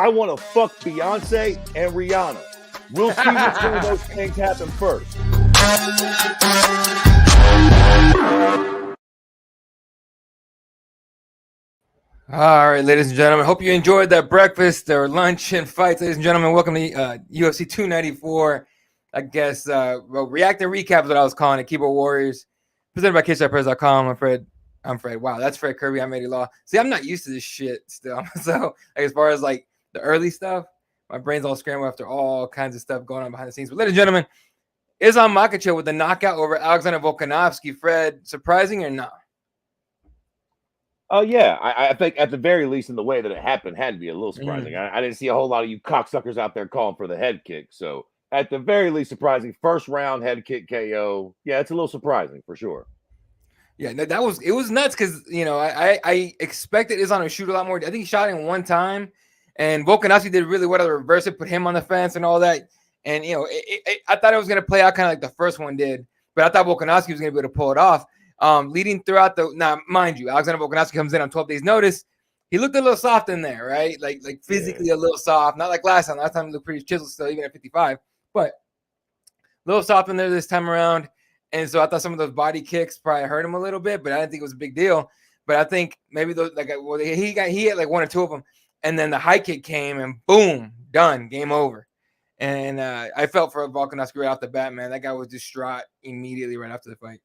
I want to fuck Beyonce and Rihanna. We'll see which one of those things happen first. All right, ladies and gentlemen, hope you enjoyed that breakfast or lunch and fights. Ladies and gentlemen, welcome to UFC 294. I guess react and recap is what I was calling it. Keyboard Warriors, presented by KitchenPress.com. I'm Fred. Wow, that's Fred Kirby. I'm Eddie Law. See, I'm not used to this shit still. So as far as like the early stuff, my brain's all scrambled after all kinds of stuff going on behind the scenes. But ladies and gentlemen, Islam Makhachev with the knockout over Alexander Volkanovski. Fred, surprising or not? Oh, yeah. I think at the very least in the way that it happened had to be a little surprising. I didn't see a whole lot of you cocksuckers out there calling for the head kick. So at the very least surprising, first round head kick KO. Yeah, it's a little surprising for sure. Yeah, it was nuts because, you know, I expected Islam to shoot a lot more. I think he shot in one time, and Volkanovski did really well to reverse it, put him on the fence and all that. And, you know, I thought it was going to play out kind of like the first one did, but I thought Volkanovski was going to be able to pull it off. Leading throughout now, mind you, Alexander Volkanovski comes in on 12 days' notice. He looked a little soft in there, right? Like physically a little soft, not like last time. Last time he looked pretty chiseled still, even at 55, but a little soft in there this time around. And so I thought some of those body kicks probably hurt him a little bit, but I didn't think it was a big deal. But I think maybe those he had like one or two of them, and then the high kick came and boom, done, game over. And I felt for Volkanovski right off the bat, man. That guy was distraught immediately right after the fight.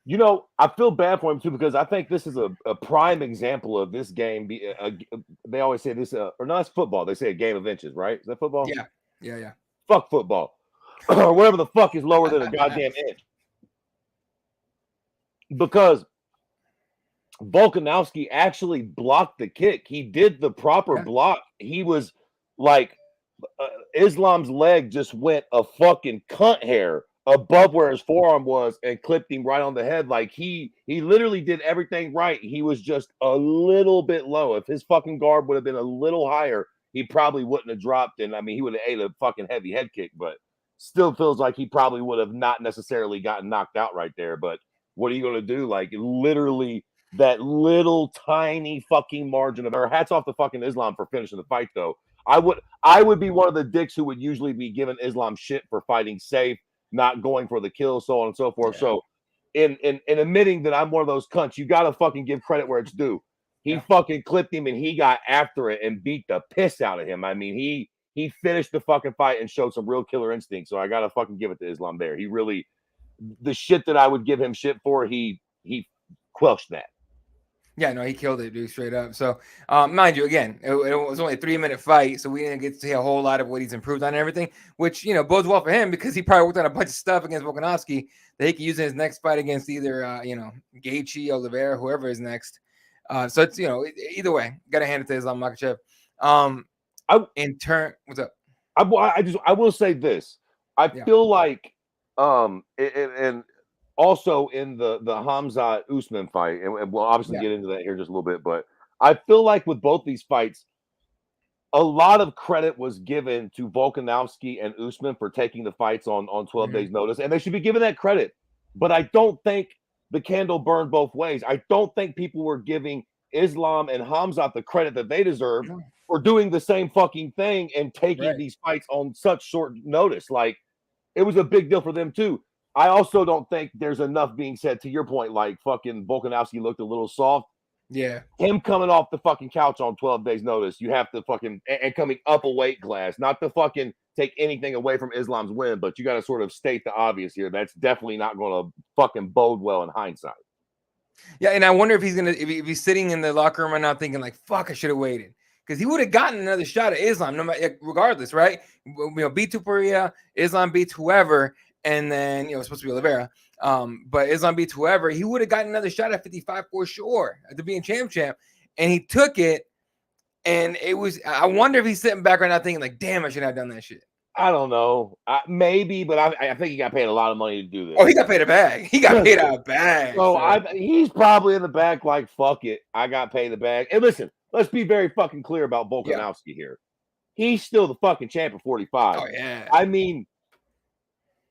You know, I feel bad for him too because I think this is a prime example of this game. They always say this, or no, it's football. They say a game of inches, right? Is that football? Yeah. Fuck football, or whatever the fuck is lower than a goddamn inch. Because Volkanovski actually blocked the kick. He did the proper block. He was like, Islam's leg just went a fucking cunt hair above where his forearm was and clipped him right on the head. Like he literally did everything right. He was just a little bit low. If his fucking guard would have been a little higher, he probably wouldn't have dropped. And I mean, he would have ate a fucking heavy head kick, but still feels like he probably would have not necessarily gotten knocked out right there. But what are you going to do? Like literally that little tiny fucking margin of error. Hats off to fucking Islam for finishing the fight though. I would be one of the dicks who would usually be giving Islam shit for fighting safe, not going for the kill, so on and so forth. Yeah. So in admitting that I'm one of those cunts, you got to fucking give credit where it's due. He fucking clipped him and he got after it and beat the piss out of him. I mean, he finished the fucking fight and showed some real killer instinct. So I got to fucking give it to Islam there. He really, the shit that I would give him shit for, he quelched that. Yeah, no, he killed it, dude, straight up. So, mind you, again, it was only a 3-minute fight, so we didn't get to see a whole lot of what he's improved on and everything, which, you know, bodes well for him because he probably worked on a bunch of stuff against Volkanovski that he could use in his next fight against either, you know, Gaethje, Oliveira, whoever is next. So it's, you know, either way, got to hand it to Islam Makhachev. What's up? I will say this. I feel like, and also in the Khamzat Usman fight, and we'll obviously get into that here just a little bit, but I feel like with both these fights, a lot of credit was given to Volkanovski and Usman for taking the fights on 12 days notice, and they should be given that credit. But I don't think the candle burned both ways. I don't think people were giving Islam and Khamzat the credit that they deserve for doing the same fucking thing and taking these fights on such short notice. Like, it was a big deal for them too. I also don't think there's enough being said to your point. Like fucking Volkanovski looked a little soft. Yeah. Him coming off the fucking couch on 12 days notice, you have to fucking, and coming up a weight class, not to fucking take anything away from Islam's win, but you got to sort of state the obvious here. That's definitely not going to fucking bode well in hindsight. Yeah. And I wonder if he's going to, if he's sitting in the locker room right now thinking like, fuck, I should have waited. Because he would have gotten another shot at Islam, no matter, regardless, right? You know, beat Tupuria, Islam beats whoever, and then, you know, it's supposed to be Oliveira. But Islam beats whoever, he would have gotten another shot at 55 for sure to being champ. And he took it. And it was, I wonder if he's sitting back right now thinking like, damn, I should have done that shit. I don't know. Maybe, but I think he got paid a lot of money to do this. Oh, he got paid a bag. He got paid a bag. So he's probably in the back like, fuck it. I got paid the bag. And listen, let's be very fucking clear about Volkanovski here. He's still the fucking champ at 45. Oh, yeah. I mean,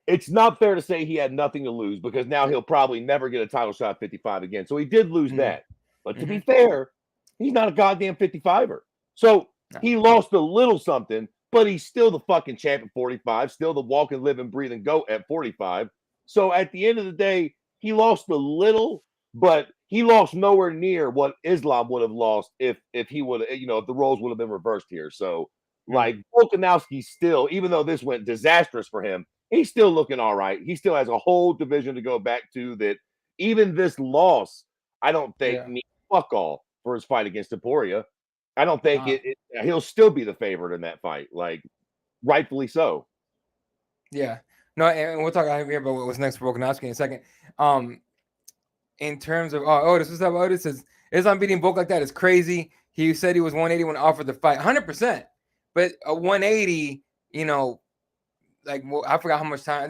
it's not fair to say he had nothing to lose because now he'll probably never get a title shot at 55 again. So he did lose that. But to be fair, he's not a goddamn 55er. So No. He lost a little something, but he's still the fucking champ at 45, still the walking, living, breathing GOAT at 45. So at the end of the day, he lost a little, but he lost nowhere near what Islam would have lost if he would, if the roles would have been reversed here. So like Volkanovski still, even though this went disastrous for him, he's still looking all right. He still has a whole division to go back to that. Even this loss, I don't think means fuck all for his fight against Taporia. I don't think he'll still be the favorite in that fight, like rightfully so. Yeah. No, and we'll talk here about what's next for Volkanovski in a second. In terms of Otis, what's up, Otis? Says Islam beating Volk like that is crazy. He said he was 180 when offered the fight, 100%. But a 180, like I forgot how much time. I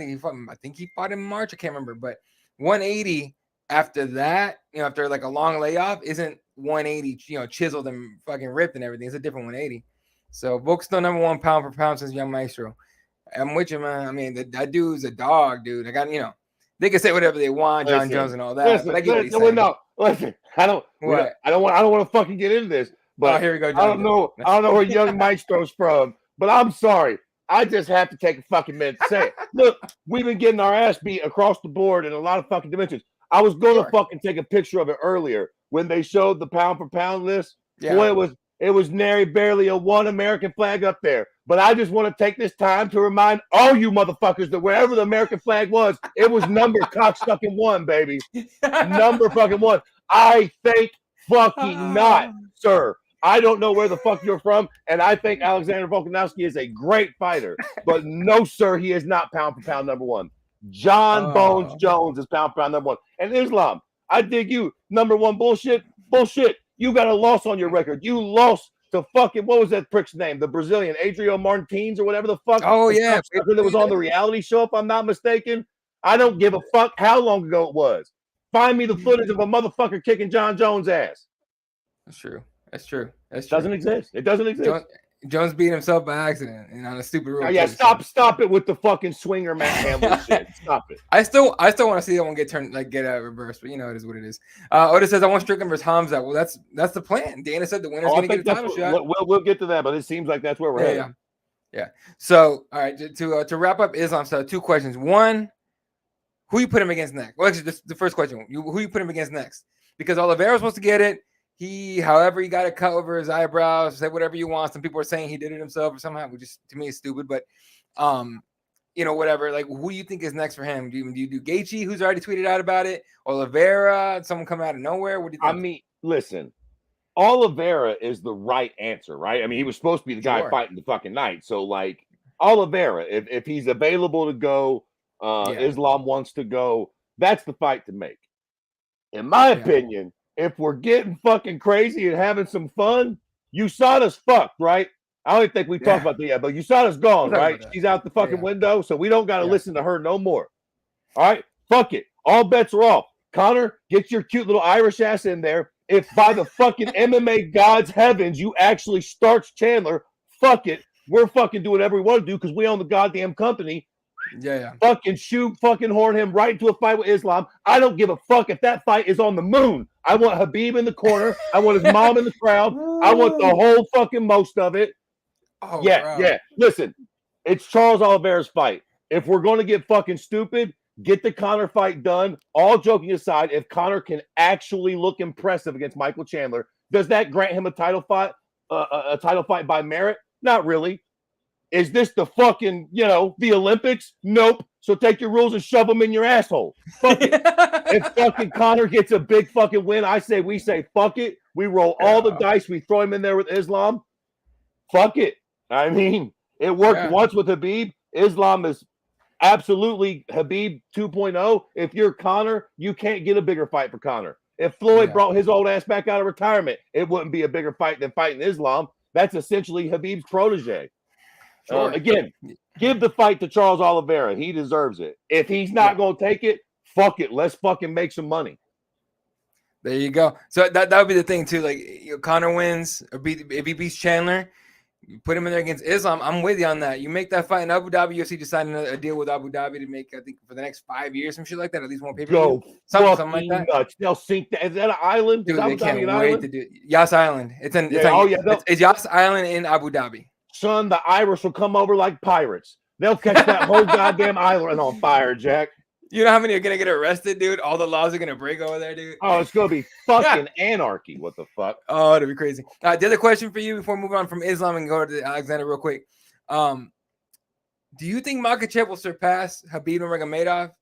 think he fought in March. I can't remember, but 180 after that, after like a long layoff, isn't 180, chiseled and fucking ripped and everything. It's a different 180. So Volk's still number one pound for pound since Young Maestro. I'm with you, man. I mean, that dude's a dog, dude. I got, they can say whatever they want, John Jones and all that. But I get what he's saying. No, listen, I don't want to fucking get into this. But here we go. I don't know where Young Maestro's from, but I'm sorry. I just have to take a fucking minute to say it. Look, we've been getting our ass beat across the board in a lot of fucking dimensions. I was going to fucking take a picture of it earlier when they showed the pound for pound list. Yeah. Boy, it was nary barely a one American flag up there. But I just want to take this time to remind all you motherfuckers that wherever the American flag was, it was number cocksucking one, baby. Number fucking one. I think fucking not, sir. I don't know where the fuck you're from, and I think Alexander Volkanovski is a great fighter. But no, sir, he is not pound for pound number one. John Bones Jones is pound for pound number one. And Islam, I dig you. Number one bullshit. Bullshit. You got a loss on your record. You lost to fucking, what was that prick's name? The Brazilian, Adriel Martins or whatever the fuck. Oh, yeah. That was on the reality show, if I'm not mistaken. I don't give a fuck how long ago it was. Find me the footage of a motherfucker kicking John Jones' ass. That's true. That's true. It doesn't exist. It doesn't exist. Jones beat himself by accident and on a stupid rule. Yeah, stop it with the fucking swinger Matt Campbell shit. Stop it. I still want to see that one get reversed, but it is what it is. Otis says I want Strickland versus Khamzat. Well, that's the plan. Dana said the winner's going to get a title shot. We'll get to that, but it seems like that's where we're headed. Yeah. So, all right, to wrap up Islam stuff, two questions. One, who you put him against next? Well, actually, the first question: who you put him against next? Because Oliveira's supposed to get it. He got a cut over his eyebrows, say whatever you want. Some people are saying he did it himself or somehow, which is to me is stupid. But, whatever. Like, who do you think is next for him? Do you do Gaethje, who's already tweeted out about it? Oliveira, someone come out of nowhere? What do you think? I mean, listen, Oliveira is the right answer, right? I mean, he was supposed to be the guy fighting the fucking night. So, like, Oliveira, if he's available to go, Islam wants to go, that's the fight to make. In my opinion, if we're getting fucking crazy and having some fun, USADA's fucked, right? I don't think we talked about that yet, but USADA's gone, right? She's out the fucking window, so we don't got to listen to her no more. All right? Fuck it. All bets are off. Connor, get your cute little Irish ass in there. If by the fucking MMA God's heavens you actually starch Chandler, fuck it. We're fucking doing whatever we want to do because we own the goddamn company. Fucking fucking horn him right into a fight with Islam. I don't give a fuck if that fight is on the moon. I want Habib in the corner. I want his mom in the crowd. I want the whole fucking most of it. Yeah. Listen, it's Charles Oliveira's fight. If we're going to get fucking stupid, get the Conor fight done. All joking aside, if Conor can actually look impressive against Michael Chandler, does that grant him a title fight? A title fight by merit? Not really. Is this the fucking, the Olympics? Nope. So take your rules and shove them in your asshole. Fuck it. If fucking Conor gets a big fucking win, we say fuck it. We roll all the dice. We throw him in there with Islam. Fuck it. I mean, it worked once with Habib. Islam is absolutely Habib 2.0. If you're Conor, you can't get a bigger fight for Conor. If Floyd brought his old ass back out of retirement, it wouldn't be a bigger fight than fighting Islam. That's essentially Habib's protege. Sure. Again, give the fight to Charles Oliveira. He deserves it. If he's not going to take it, fuck it. Let's fucking make some money. There you go. So that would be the thing too. Like Conor wins, or if he beats Chandler, You put him in there against Islam. I'm with you on that. You make that fight in Abu Dhabi. UFC just signed a deal with Abu Dhabi to make, I think, for the next 5 years, some shit like that. At least one pay per view. Go Something like fucking that. nuts. They'll sink that. Is that an island? Dude, Is Abu they Dhabi can't an wait island? to do it. Yas Island. It's Yas Island in Abu Dhabi. Son, the Irish will come over like pirates. They'll catch that whole goddamn island on fire, Jack. You know how many are gonna get arrested, dude? All the laws are gonna break over there, dude. Oh, it's gonna be fucking anarchy. What the fuck? Oh, it'll be crazy. The other question for you before we move on from Islam and go to Alexander real quick. Do you think Makhachev will surpass Khabib Nurmagomedov?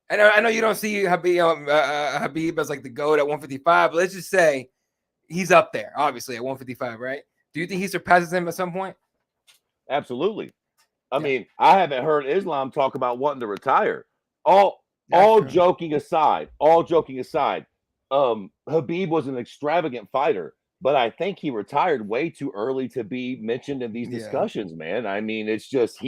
And I know you don't see Khabib as like the GOAT at 155, but let's just say he's up there, obviously, at 155, right? Do you think he surpasses him at some point? Absolutely. I mean, I haven't heard Islam talk about wanting to retire. All joking aside, Khabib was an extravagant fighter, but I think he retired way too early to be mentioned in these discussions, man. I mean, it's just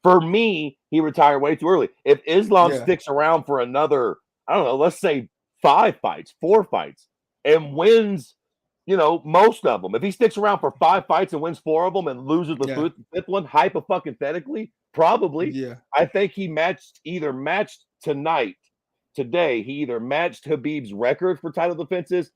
for me, he retired way too early. If Islam sticks around for another, I don't know, let's say 4 fights, and wins, most of them. If he sticks around for 5 fights and wins 4 of them and loses the fifth one, hypothetically, probably. Yeah. I think he either matched today, he either matched Khabib's record for title defenses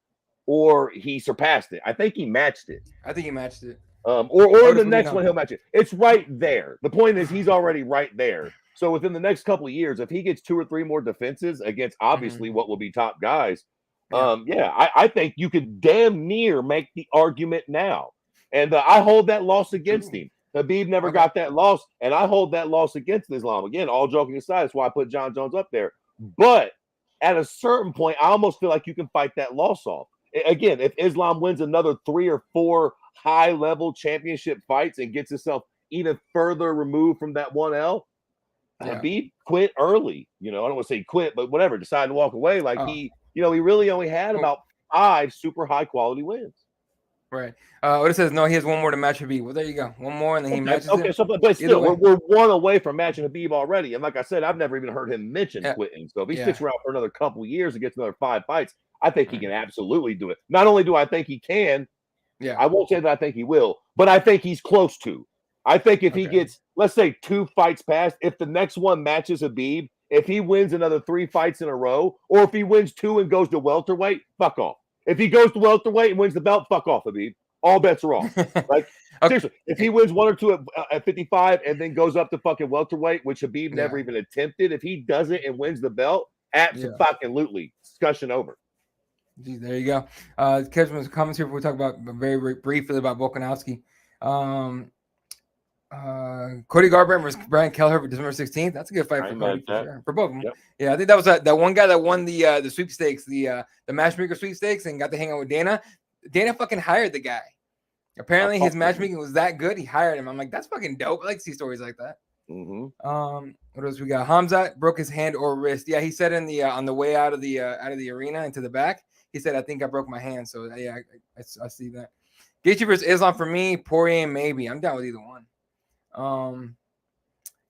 or he surpassed it. I think he matched it. Or the next one he'll match it. It's right there. The point is he's already right there. So within the next couple of years, if he gets 2 or 3 more defenses against obviously what will be top guys, I think you could damn near make the argument now. And I hold that loss against him. Khabib never got that loss, and I hold that loss against Islam. Again, all joking aside, that's why I put John Jones up there. But at a certain point, I almost feel like you can fight that loss off. Again, if Islam wins another 3 or 4 high-level championship fights and gets himself even further removed from that 1L, Khabib quit early. I don't want to say quit, but whatever, decided to walk away. Like he really only had about 5 super high-quality wins. Right. What it says, no, he has 1 more to match Khabib. Well, there you go. 1 more, and then he matches him. Okay, but still, we're 1 away from matching Khabib already. And like I said, I've never even heard him mention quitting. So if he sticks around for another couple years and gets another 5 fights, I think he can absolutely do it. Not only do I think he can, I won't say that I think he will, but I think he's close to. I think if he gets, let's say, 2 fights past, if the next one matches Khabib, if he wins another 3 fights in a row, or if he wins 2 and goes to welterweight, fuck off. If he goes to welterweight and wins the belt, fuck off, Khabib. All bets are off. Like seriously, if he wins 1 or 2 at 55 and then goes up to fucking welterweight, which Khabib never even attempted, if he does it and wins the belt, absolutely, discussion over. Geez, there you go. Catch some comments here before we talk about very briefly about Volkanovski. Cody Garbrandt versus Brian Kelleher for December 16th. That's a good fight for Cody for sure. For both of them. Yep. Yeah, I think that was that one guy that won the sweepstakes, the matchmaker sweepstakes, and got to hang out with Dana. Dana fucking hired the guy. Apparently his matchmaking was that good. He hired him. I'm like, that's fucking dope. I like to see stories like that. What else we got? Khamzat broke his hand or wrist. Yeah, he said in the on the way out of the arena into the back, he said, I think I broke my hand. So yeah, I see that. Gaethje versus Islam for me, Poirier maybe. I'm down with either one.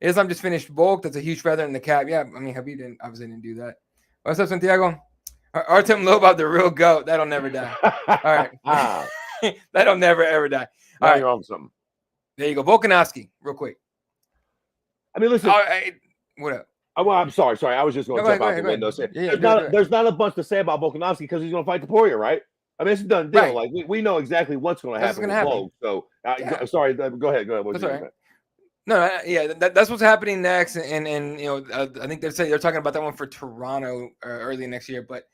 Islam just finished bulk. That's a huge feather in the cap. Yeah, I mean, Khabib obviously didn't do that. What's up, Santiago? Artem Lobov, the real GOAT. That'll never die. All right. That'll never, ever die. All right. You're on something. There you go. Volkanovski, real quick. I mean, listen. What up? Well, I'm sorry. I was just going to jump out the window. There's not a bunch to say about Volkanovski because he's going to fight the Poirier, right? I mean, it's a done deal. Right. Like, we know exactly what's going to happen. So, sorry. Go ahead. That's all right. No, that's what's happening next, and I think they're talking about that one for Toronto early next year. But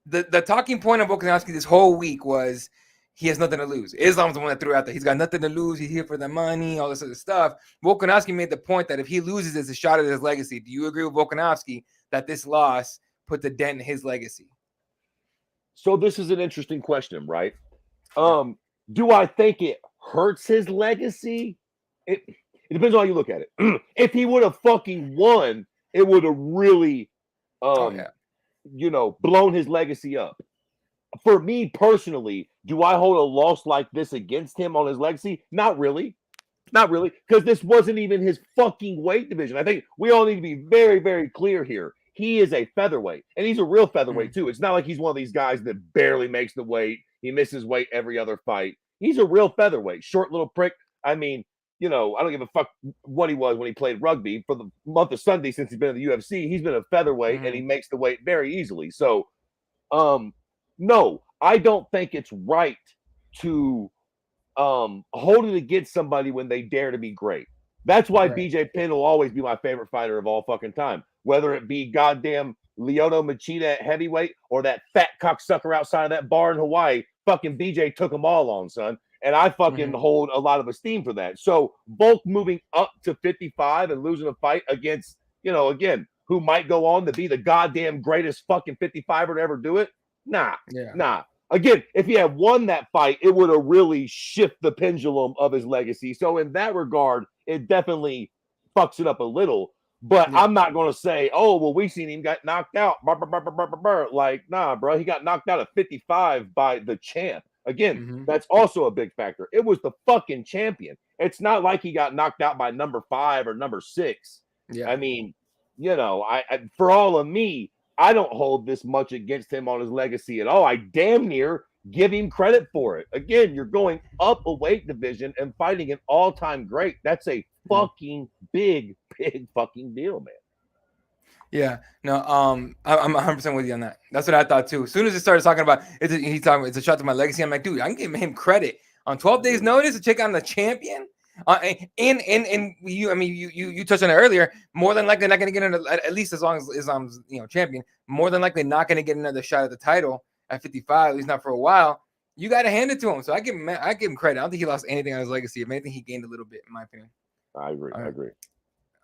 the talking point of Volkanovski this whole week was he has nothing to lose. Islam's the one that threw out that he's got nothing to lose. He's here for the money, all this other stuff. Volkanovski made the point that if he loses, it's a shot at his legacy. Do you agree with Volkanovski that this loss put the dent in his legacy? So this is an interesting question, right? Do I think it hurts his legacy? It depends on how you look at it. If he would have fucking won, it would have really blown his legacy up. For me personally, do I hold a loss like this against him on his legacy? Not really. Because this wasn't even his fucking weight division. I think we all need to be very, very clear here. He is a featherweight, and he's a real featherweight too. It's not like he's one of these guys that barely makes the weight. He misses weight every other fight. He's a real featherweight, short little prick. I mean, I don't give a fuck what he was when he played rugby. For the month of Sunday since he's been in the UFC, he's been a featherweight and he makes the weight very easily. So, no, I don't think it's right to hold it against somebody when they dare to be great. That's why BJ Penn will always be my favorite fighter of all fucking time. Whether it be goddamn Lyoto Machida at heavyweight or that fat cocksucker outside of that bar in Hawaii, fucking BJ took them all on, son. And I fucking hold a lot of esteem for that. So Volk moving up to 55 and losing a fight against, again, who might go on to be the goddamn greatest fucking 55er to ever do it? Nah. Again, if he had won that fight, it would have really shifted the pendulum of his legacy. So in that regard, it definitely fucks it up a little. But I'm not going to say, oh, well, we seen him get knocked out. Like, nah, bro. He got knocked out at 55 by the champ. Again, that's also a big factor. It was the fucking champion. It's not like he got knocked out by number 5 or number 6. Yeah. I mean, I for all of me, I don't hold this much against him on his legacy at all. I damn near give him credit for it. Again, you're going up a weight division and fighting an all-time great. That's a fucking big fucking deal, man. Yeah, no, I'm 100% with you on that. That's what I thought too. As soon as he started talking about it's a shot to my legacy, I'm like, dude, I can give him credit on 12 days' notice to check on the champion. And you touched on it earlier. More than likely, not going to get at least as long as Islam's champion. More than likely, not going to get another shot at the title at 55. At least not for a while. You got to hand it to him. So I give him credit. I don't think he lost anything on his legacy. If anything, he gained a little bit, in my opinion. I agree. I agree.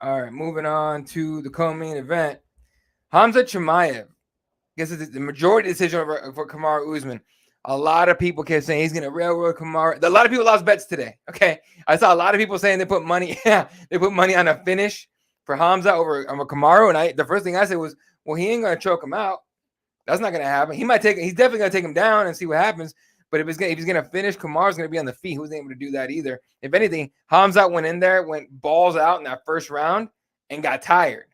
All right, moving on to the co-main event. Khamzat Chimaev. I guess it's the majority decision for Kamaru Usman. A lot of people kept saying he's going to railroad Kamaru. A lot of people lost bets today. Okay, I saw a lot of people saying they put money. They put money on a finish for Khamzat over Kamaru. And the first thing I said was, well, he ain't going to choke him out. That's not going to happen. He's definitely going to take him down and see what happens. But if he's going to finish, Kamaru's going to be on the feet. He wasn't able to do that either. If anything, Khamzat went in there, went balls out in that first round, and got tired.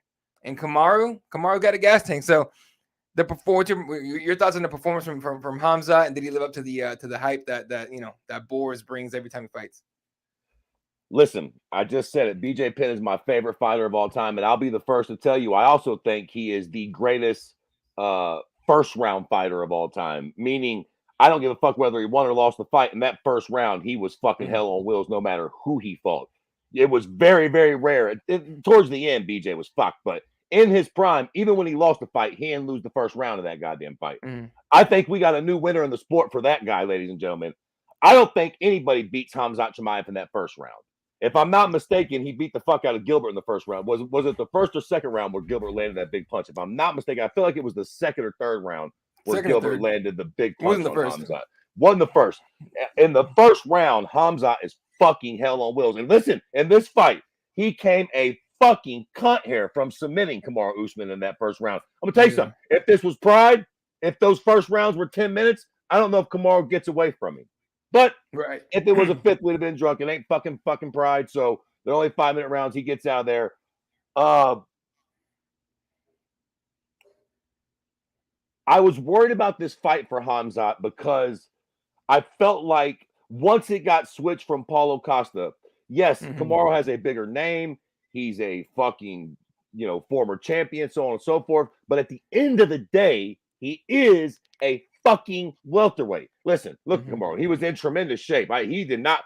And Kamaru got a gas tank. So, your thoughts on the performance from Khamzat, and did he live up to the hype that Boris brings every time he fights? Listen, I just said it. BJ Penn is my favorite fighter of all time, and I'll be the first to tell you. I also think he is the greatest first round fighter of all time. Meaning, I don't give a fuck whether he won or lost the fight. In that first round, he was fucking hell on wheels, no matter who he fought. It was very, very rare. Towards the end, BJ was fucked, but in his prime, even when he lost the fight, he didn't lose the first round of that goddamn fight. I think we got a new winner in the sport for that guy, ladies and gentlemen. I don't think anybody beats Khamzat Chimaev in that first round. If I'm not mistaken, he beat the fuck out of Gilbert in the first round. Was it the first or second round where Gilbert landed that big punch? If I'm not mistaken, I feel like it was the second or third round where Gilbert landed the big punch on Khamzat. Wasn't the first. In the first round, Khamzat is fucking hell on wheels. And listen, in this fight, he came a fucking cunt hair from submitting Kamaru Usman in that first round. I'm gonna tell you something. If this was Pride, if those first rounds were 10 minutes, I don't know if Kamaru gets away from him. But if it was a fifth, we'd have been drunk. It ain't fucking Pride. So they're only 5-minute rounds. He gets out of there. I was worried about this fight for Khamzat because I felt like once it got switched from Paulo Costa, yes, Kamaru has a bigger name. He's a fucking, former champion, so on and so forth. But at the end of the day, he is a fucking welterweight. Listen, look at Kamaru. He was in tremendous shape. He did not.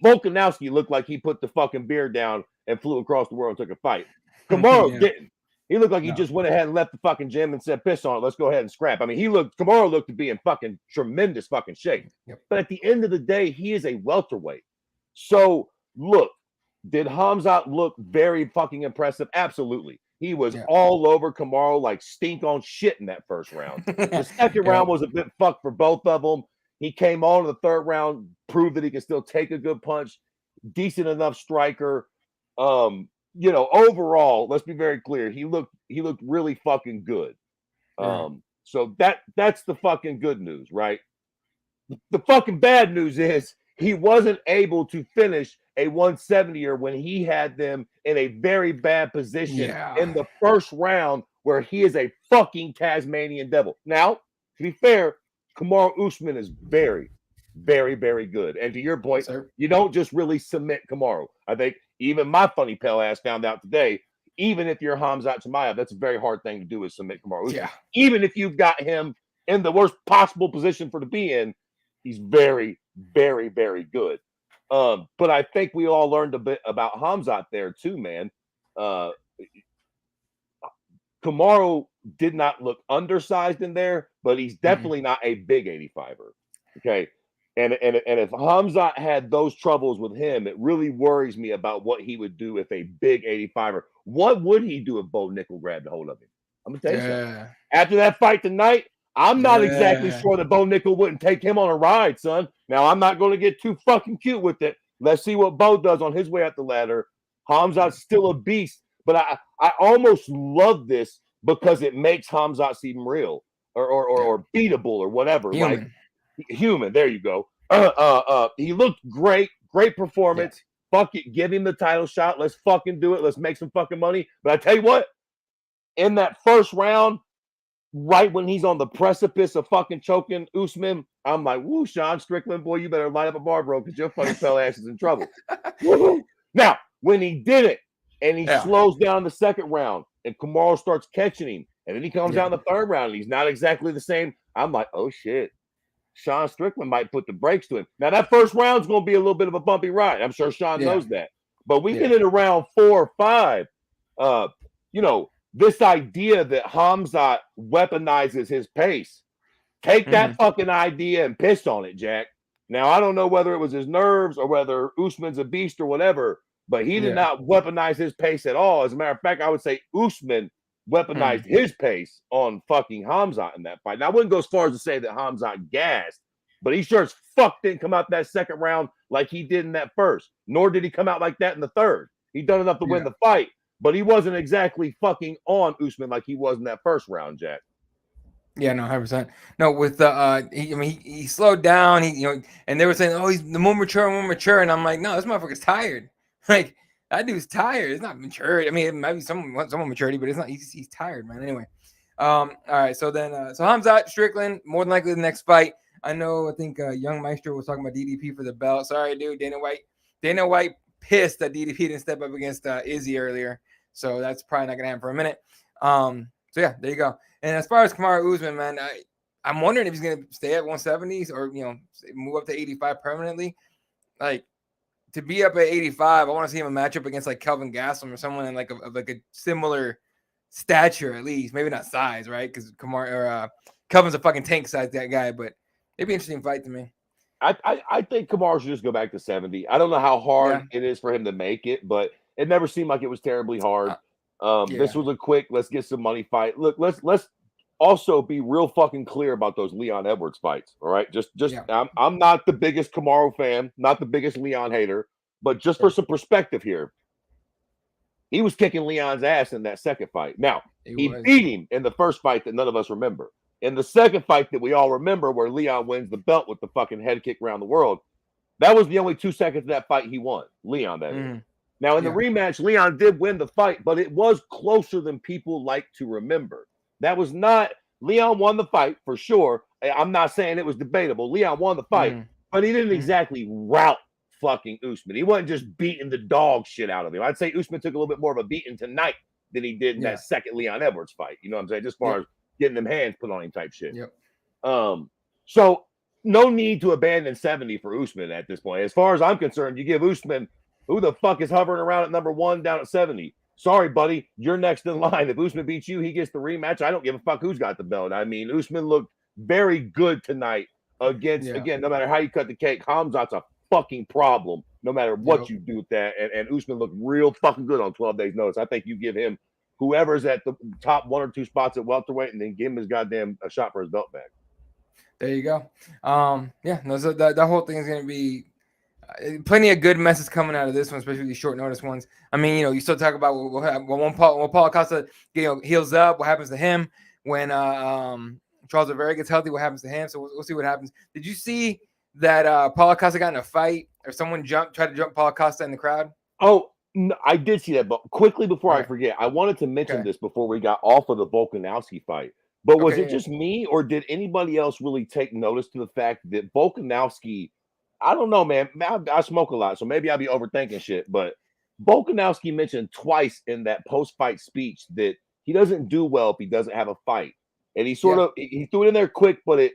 Volkanovski looked like he put the fucking beer down and flew across the world and took a fight. Kamaru didn't. He looked like he just went ahead and left the fucking gym and said, piss on it. Let's go ahead and scrap. I mean, Kamaru looked to be in fucking tremendous fucking shape. But at the end of the day, he is a welterweight. So, look, did Khamzat look very fucking impressive? Absolutely. He was all over Kamaru like stink on shit in that first round. The second round was a bit fucked for both of them. He came on in the third round, proved that he can still take a good punch, decent enough striker. Overall, let's be very clear. He looked really fucking good. So that's the fucking good news, right? The fucking bad news is he wasn't able to finish a 170er when he had them in a very bad position in the first round where he is a fucking Tasmanian devil. Now, to be fair, Kamaru Usman is very, very, very good. And to your point, Sir. you don't just really submit Kamaru. I think even my funny pale ass found out today, even if you're Khamzat Chimaev, that's a very hard thing to do is submit Kamaru. Yeah. Even if you've got him in the worst possible position for to be in, he's very, very, very good. But I think we all learned a bit about Khamzat there too, man. Kamaru did not look undersized in there, but he's definitely not a big 85er. Okay. And if Khamzat had those troubles with him, it really worries me about what he would do if a big 85er. What would he do if Bo Nickel grabbed a hold of him? I'm gonna tell you something. After that fight tonight, I'm not exactly sure that Bo Nickel wouldn't take him on a ride, son. Now I'm not going to get too fucking cute with it. Let's see what Bo does on his way up the ladder. Khamzat's still a beast, but I almost love this because it makes Khamzat seem real or beatable or whatever. Human. Like human. There you go. He looked great. Great performance. Fuck it. Give him the title shot. Let's fucking do it. Let's make some fucking money. But I tell you what, in that first round, right when he's on the precipice of fucking choking Usman, I'm like, woo, Sean Strickland, boy, you better light up a bar, bro, because your funny fell ass is in trouble. Now, when he did it, and he slows down the second round, and Kamaru starts catching him, and then he comes out in the third round, and he's not exactly the same. I'm like, oh, shit. Sean Strickland might put the brakes to him. Now, that first round's going to be a little bit of a bumpy ride. I'm sure Sean knows that. But we get into round 4 or 5. You know, this idea that Khamzat weaponizes his pace. Take that fucking idea and piss on it, Jack. Now, I don't know whether it was his nerves or whether Usman's a beast or whatever, but he did not weaponize his pace at all. As a matter of fact, I would say Usman weaponized his pace on fucking Khamzat in that fight. Now, I wouldn't go as far as to say that Khamzat gassed, but he sure as fuck didn't come out that second round like he did in that first, nor did he come out like that in the third. He done enough to win the fight, but he wasn't exactly fucking on Usman like he was in that first round, Jack. Yeah, no, 100%. No, with the he slowed down. And they were saying, oh, he's the more mature, and I'm like, no, this motherfucker's tired. Like that dude's tired. It's not mature. I mean, it might be some maturity, but it's not. He's tired, man. Anyway, all right. So then, so Khamzat Strickland more than likely the next fight. I think Young Maestro was talking about DDP for the belt. Sorry, dude. Dana White pissed that DDP didn't step up against Izzy earlier, so that's probably not gonna happen for a minute. So yeah, there you go. And as far as Kamaru Usman, man, I'm wondering if he's gonna stay at 170s or move up to 85 permanently. Like to be up at 85, I want to see him a matchup against like Kelvin Gastelum or someone in like a similar stature at least, maybe not size, right? Because Kelvin's a fucking tank size that guy, but it'd be an interesting fight to me. I think Kamaru should just go back to 70. I don't know how hard it is for him to make it, but it never seemed like it was terribly hard. This was a quick, let's get some money fight. Look, let's also be real fucking clear about those Leon Edwards fights. All right. I'm not the biggest Kamaru fan, not the biggest Leon hater, but just for some perspective here, he was kicking Leon's ass in that second fight. Now, he beat him in the first fight that none of us remember. In the second fight that we all remember, where Leon wins the belt with the fucking head kick around the world, that was the only 2 seconds of that fight he won. Leon, that is. Now, in the rematch, Leon did win the fight, but it was closer than people like to remember. That was not – Leon won the fight for sure. I'm not saying it was debatable. Leon won the fight, but he didn't exactly rout fucking Usman. He wasn't just beating the dog shit out of him. I'd say Usman took a little bit more of a beating tonight than he did in that second Leon Edwards fight. You know what I'm saying? Just as far as getting them hands put on him type shit. So no need to abandon 70 for Usman at this point. As far as I'm concerned, you give Usman – who the fuck is hovering around at number 1 down at 70? Sorry, buddy. You're next in line. If Usman beats you, he gets the rematch. I don't give a fuck who's got the belt. I mean, Usman looked very good tonight against, again, no matter how you cut the cake, Khamzat's a fucking problem no matter what you do with that. And Usman looked real fucking good on 12 days notice. I think you give him whoever's at the top 1 or 2 spots at welterweight and then give him his goddamn a shot for his belt back. There you go. So the whole thing is going to be plenty of good messes coming out of this one, especially these short notice ones. I mean, you still talk about when Paul Acosta, heals up, what happens to him when Charles Oliveira gets healthy, what happens to him. So we'll see what happens. Did you see that Paul Acosta got in a fight or someone tried to jump Paul Acosta in the crowd? Oh, no, I did see that, but quickly before I forget, I wanted to mention this before we got off of the Volkanovski fight. But was it Okay. just me, or did anybody else really take notice to the fact that Volkanovski? I don't know, man. I smoke a lot, so maybe I'll be overthinking shit. But Volkanovski mentioned twice in that post-fight speech that he doesn't do well if he doesn't have a fight, and he sort Yeah. of he threw it in there quick, but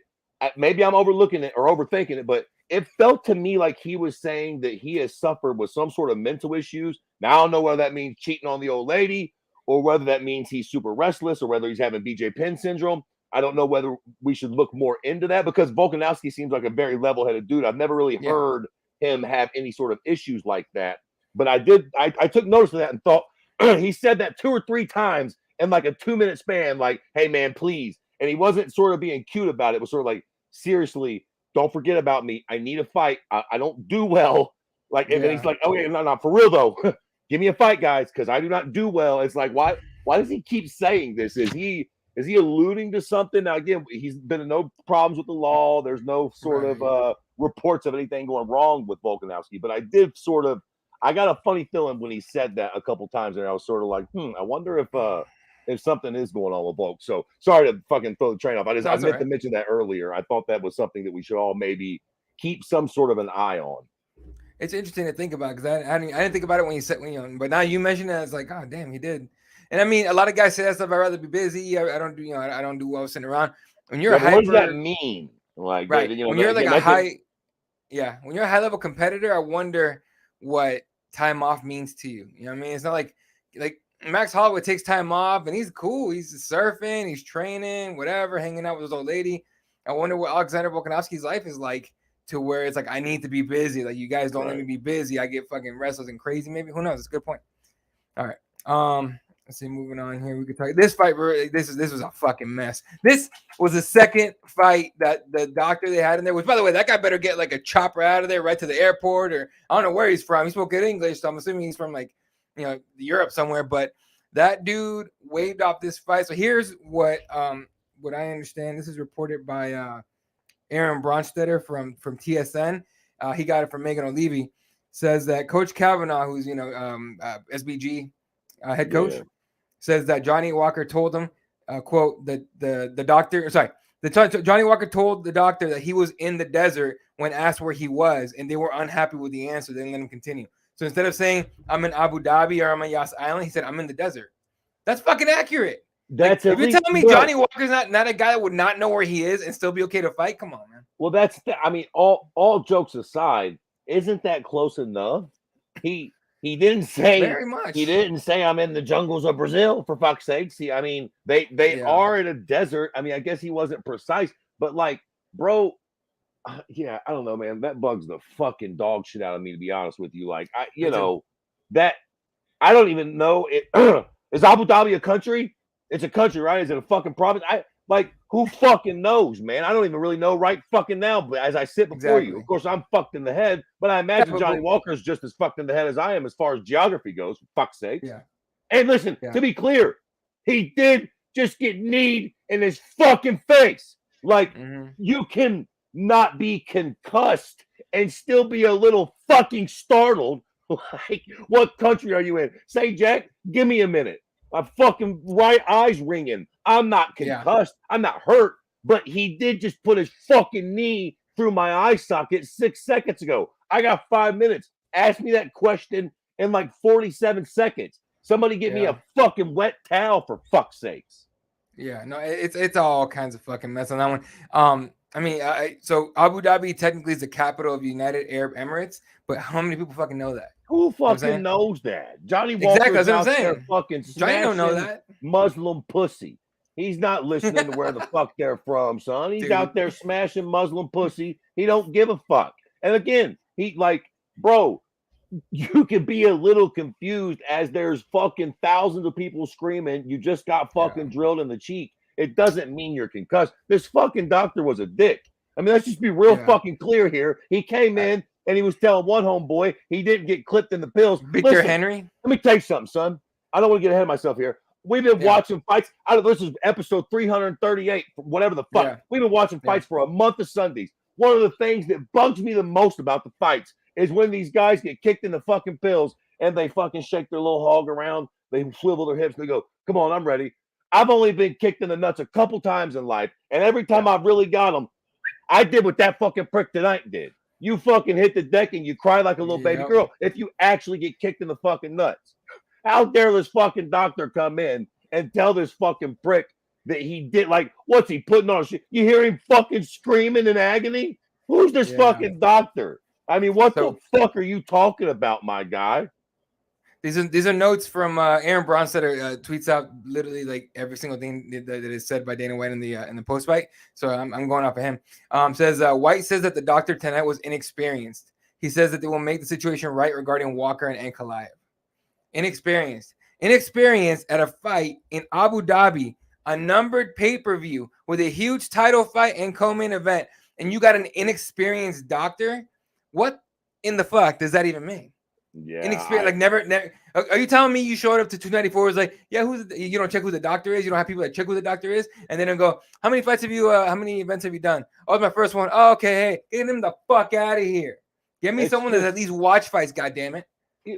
maybe I'm overlooking it or overthinking it, but it felt to me like he was saying that he has suffered with some sort of mental issues. Now I don't know whether that means cheating on the old lady, or whether that means he's super restless, or whether he's having BJ Penn syndrome. I don't know whether we should look more into that, because Volkanovski seems like a very level-headed dude. I've never really Yeah. heard him have any sort of issues like that. But I took notice of that and thought he said that 2 or 3 times in like a 2-minute span, like, hey man, please. And he wasn't sort of being cute about it. It was sort of like, seriously, don't forget about me. I need a fight. I don't do well. Like, and then he's like, okay, no, for real though. Give me a fight, guys, because I do not do well. It's like, why does he keep saying this? Is he alluding to something? Now, again, he's been in no problems with the law. There's no sort of reports of anything going wrong with Volkanovski. But I got a funny feeling when he said that a couple times, and I was sort of like, I wonder if something is going on with Volk. So sorry to fucking throw the train off. I meant to mention that earlier. I thought that was something that we should all maybe keep some sort of an eye on. It's interesting to think about, because I didn't think about it when you said, but now you mentioned it, it's like, oh damn, he did. And I mean, a lot of guys say that stuff. I'd rather be busy. I don't do, I don't do well sitting around. When you're what does that mean? Like, right? When you're like when you're a high level competitor, I wonder what time off means to you. You know what I mean? It's not like Max Holloway takes time off and he's cool. He's surfing, he's training, whatever, hanging out with his old lady. I wonder what Alexander Volkanovski's life is like, to where it's like, I need to be busy. Like, you guys don't let me be busy. I get fucking restless and crazy. Maybe, who knows? It's a good point. All right. Let's see. Moving on here, we could talk. This fight, this was a fucking mess. This was the second fight that the doctor they had in there. Which, by the way, that guy better get like a chopper out of there right to the airport, or I don't know where he's from. He spoke good English, so I'm assuming he's from like, Europe somewhere. But that dude waved off this fight. So here's what I understand. This is reported by Aaron Bronstetter from TSN. He got it from Megan O'Leary. Says that Coach Kavanaugh, who's SBG head coach, says that Johnny Walker told him, quote, that the doctor, Johnny Walker told the doctor that he was in the desert when asked where he was, and they were unhappy with the answer. They didn't let him continue. So instead of saying I'm in Abu Dhabi or I'm on Yas Island, he said I'm in the desert. That's fucking accurate. That's if you're telling me Johnny Walker's not a guy that would not know where he is and still be okay to fight, come on, man. Well, all jokes aside, isn't that close enough? He didn't say very much. He didn't say I'm in the jungles of Brazil, for fuck's sake. See, I mean, they are in a desert. I mean, I guess he wasn't precise, but like, bro, I don't know, man. That bugs the fucking dog shit out of me, to be honest with you. Like, I don't even know it. Is Abu Dhabi a country? It's a country, right? Is it a fucking province? Who fucking knows, man? I don't even really know right fucking now. But as I sit before you, of course, I'm fucked in the head. But I imagine Johnny Walker is just as fucked in the head as I am as far as geography goes, for fuck's sake. Yeah. And listen, to be clear, he did just get kneed in his fucking face. Like, you can not be concussed and still be a little fucking startled. Like, what country are you in? Say, Jack, give me a minute. My fucking right eye's ringing. I'm not concussed. I'm not hurt. But he did just put his fucking knee through my eye socket 6 seconds ago. I got 5 minutes. Ask me that question in like 47 seconds. Somebody get me a fucking wet towel, for fuck's sakes. Yeah, no, it's all kinds of fucking mess on that one. So Abu Dhabi technically is the capital of United Arab Emirates, but how many people fucking know that? Who fucking knows that? Johnny Walker's out there fucking smashing Muslim pussy. He's not listening to where the fuck they're from, son. He's out there smashing Muslim pussy. He don't give a fuck. And again, bro, you could be a little confused as there's fucking thousands of people screaming. You just got fucking drilled in the cheek. It doesn't mean you're concussed. This fucking doctor was a dick. I mean, let's just be real fucking clear here. He came in and he was telling one homeboy he didn't get clipped in the pills. Victor Henry? Let me tell you something, son. I don't want to get ahead of myself here. We've been watching fights. This is episode 338, whatever the fuck. Yeah. We've been watching fights for a month of Sundays. One of the things that bugs me the most about the fights is when these guys get kicked in the fucking pills and they fucking shake their little hog around. They swivel their hips. And they go, come on, I'm ready. I've only been kicked in the nuts a couple times in life, and every time I've really got them, I did what that fucking prick tonight did. You fucking hit the deck and you cry like a little baby girl if you actually get kicked in the fucking nuts. How dare this fucking doctor come in and tell this fucking prick that he did, like, what's he putting on? You hear him fucking screaming in agony? Who's this fucking doctor? I mean, what the fuck are you talking about, my guy? These are notes from Aaron Bronstetter, tweets out literally like every single thing that is said by Dana White in the post fight. So I'm going off of him. Says White says that the doctor tonight was inexperienced. He says that they will make the situation right regarding Walker and Ankalaev. Inexperienced at a fight in Abu Dhabi, a numbered pay-per-view with a huge title fight and co-main event, and you got an inexperienced doctor. What in the fuck does that even mean? Yeah, inexperienced, like never. Are you telling me you showed up to 294? Was like, yeah, you don't check who the doctor is. You don't have people that check who the doctor is, and then go, how many fights have you? How many events have you done? Oh, it's my first one. Oh, okay, hey, get him the fuck out of here. Get me someone that at least watch fights. God damn it.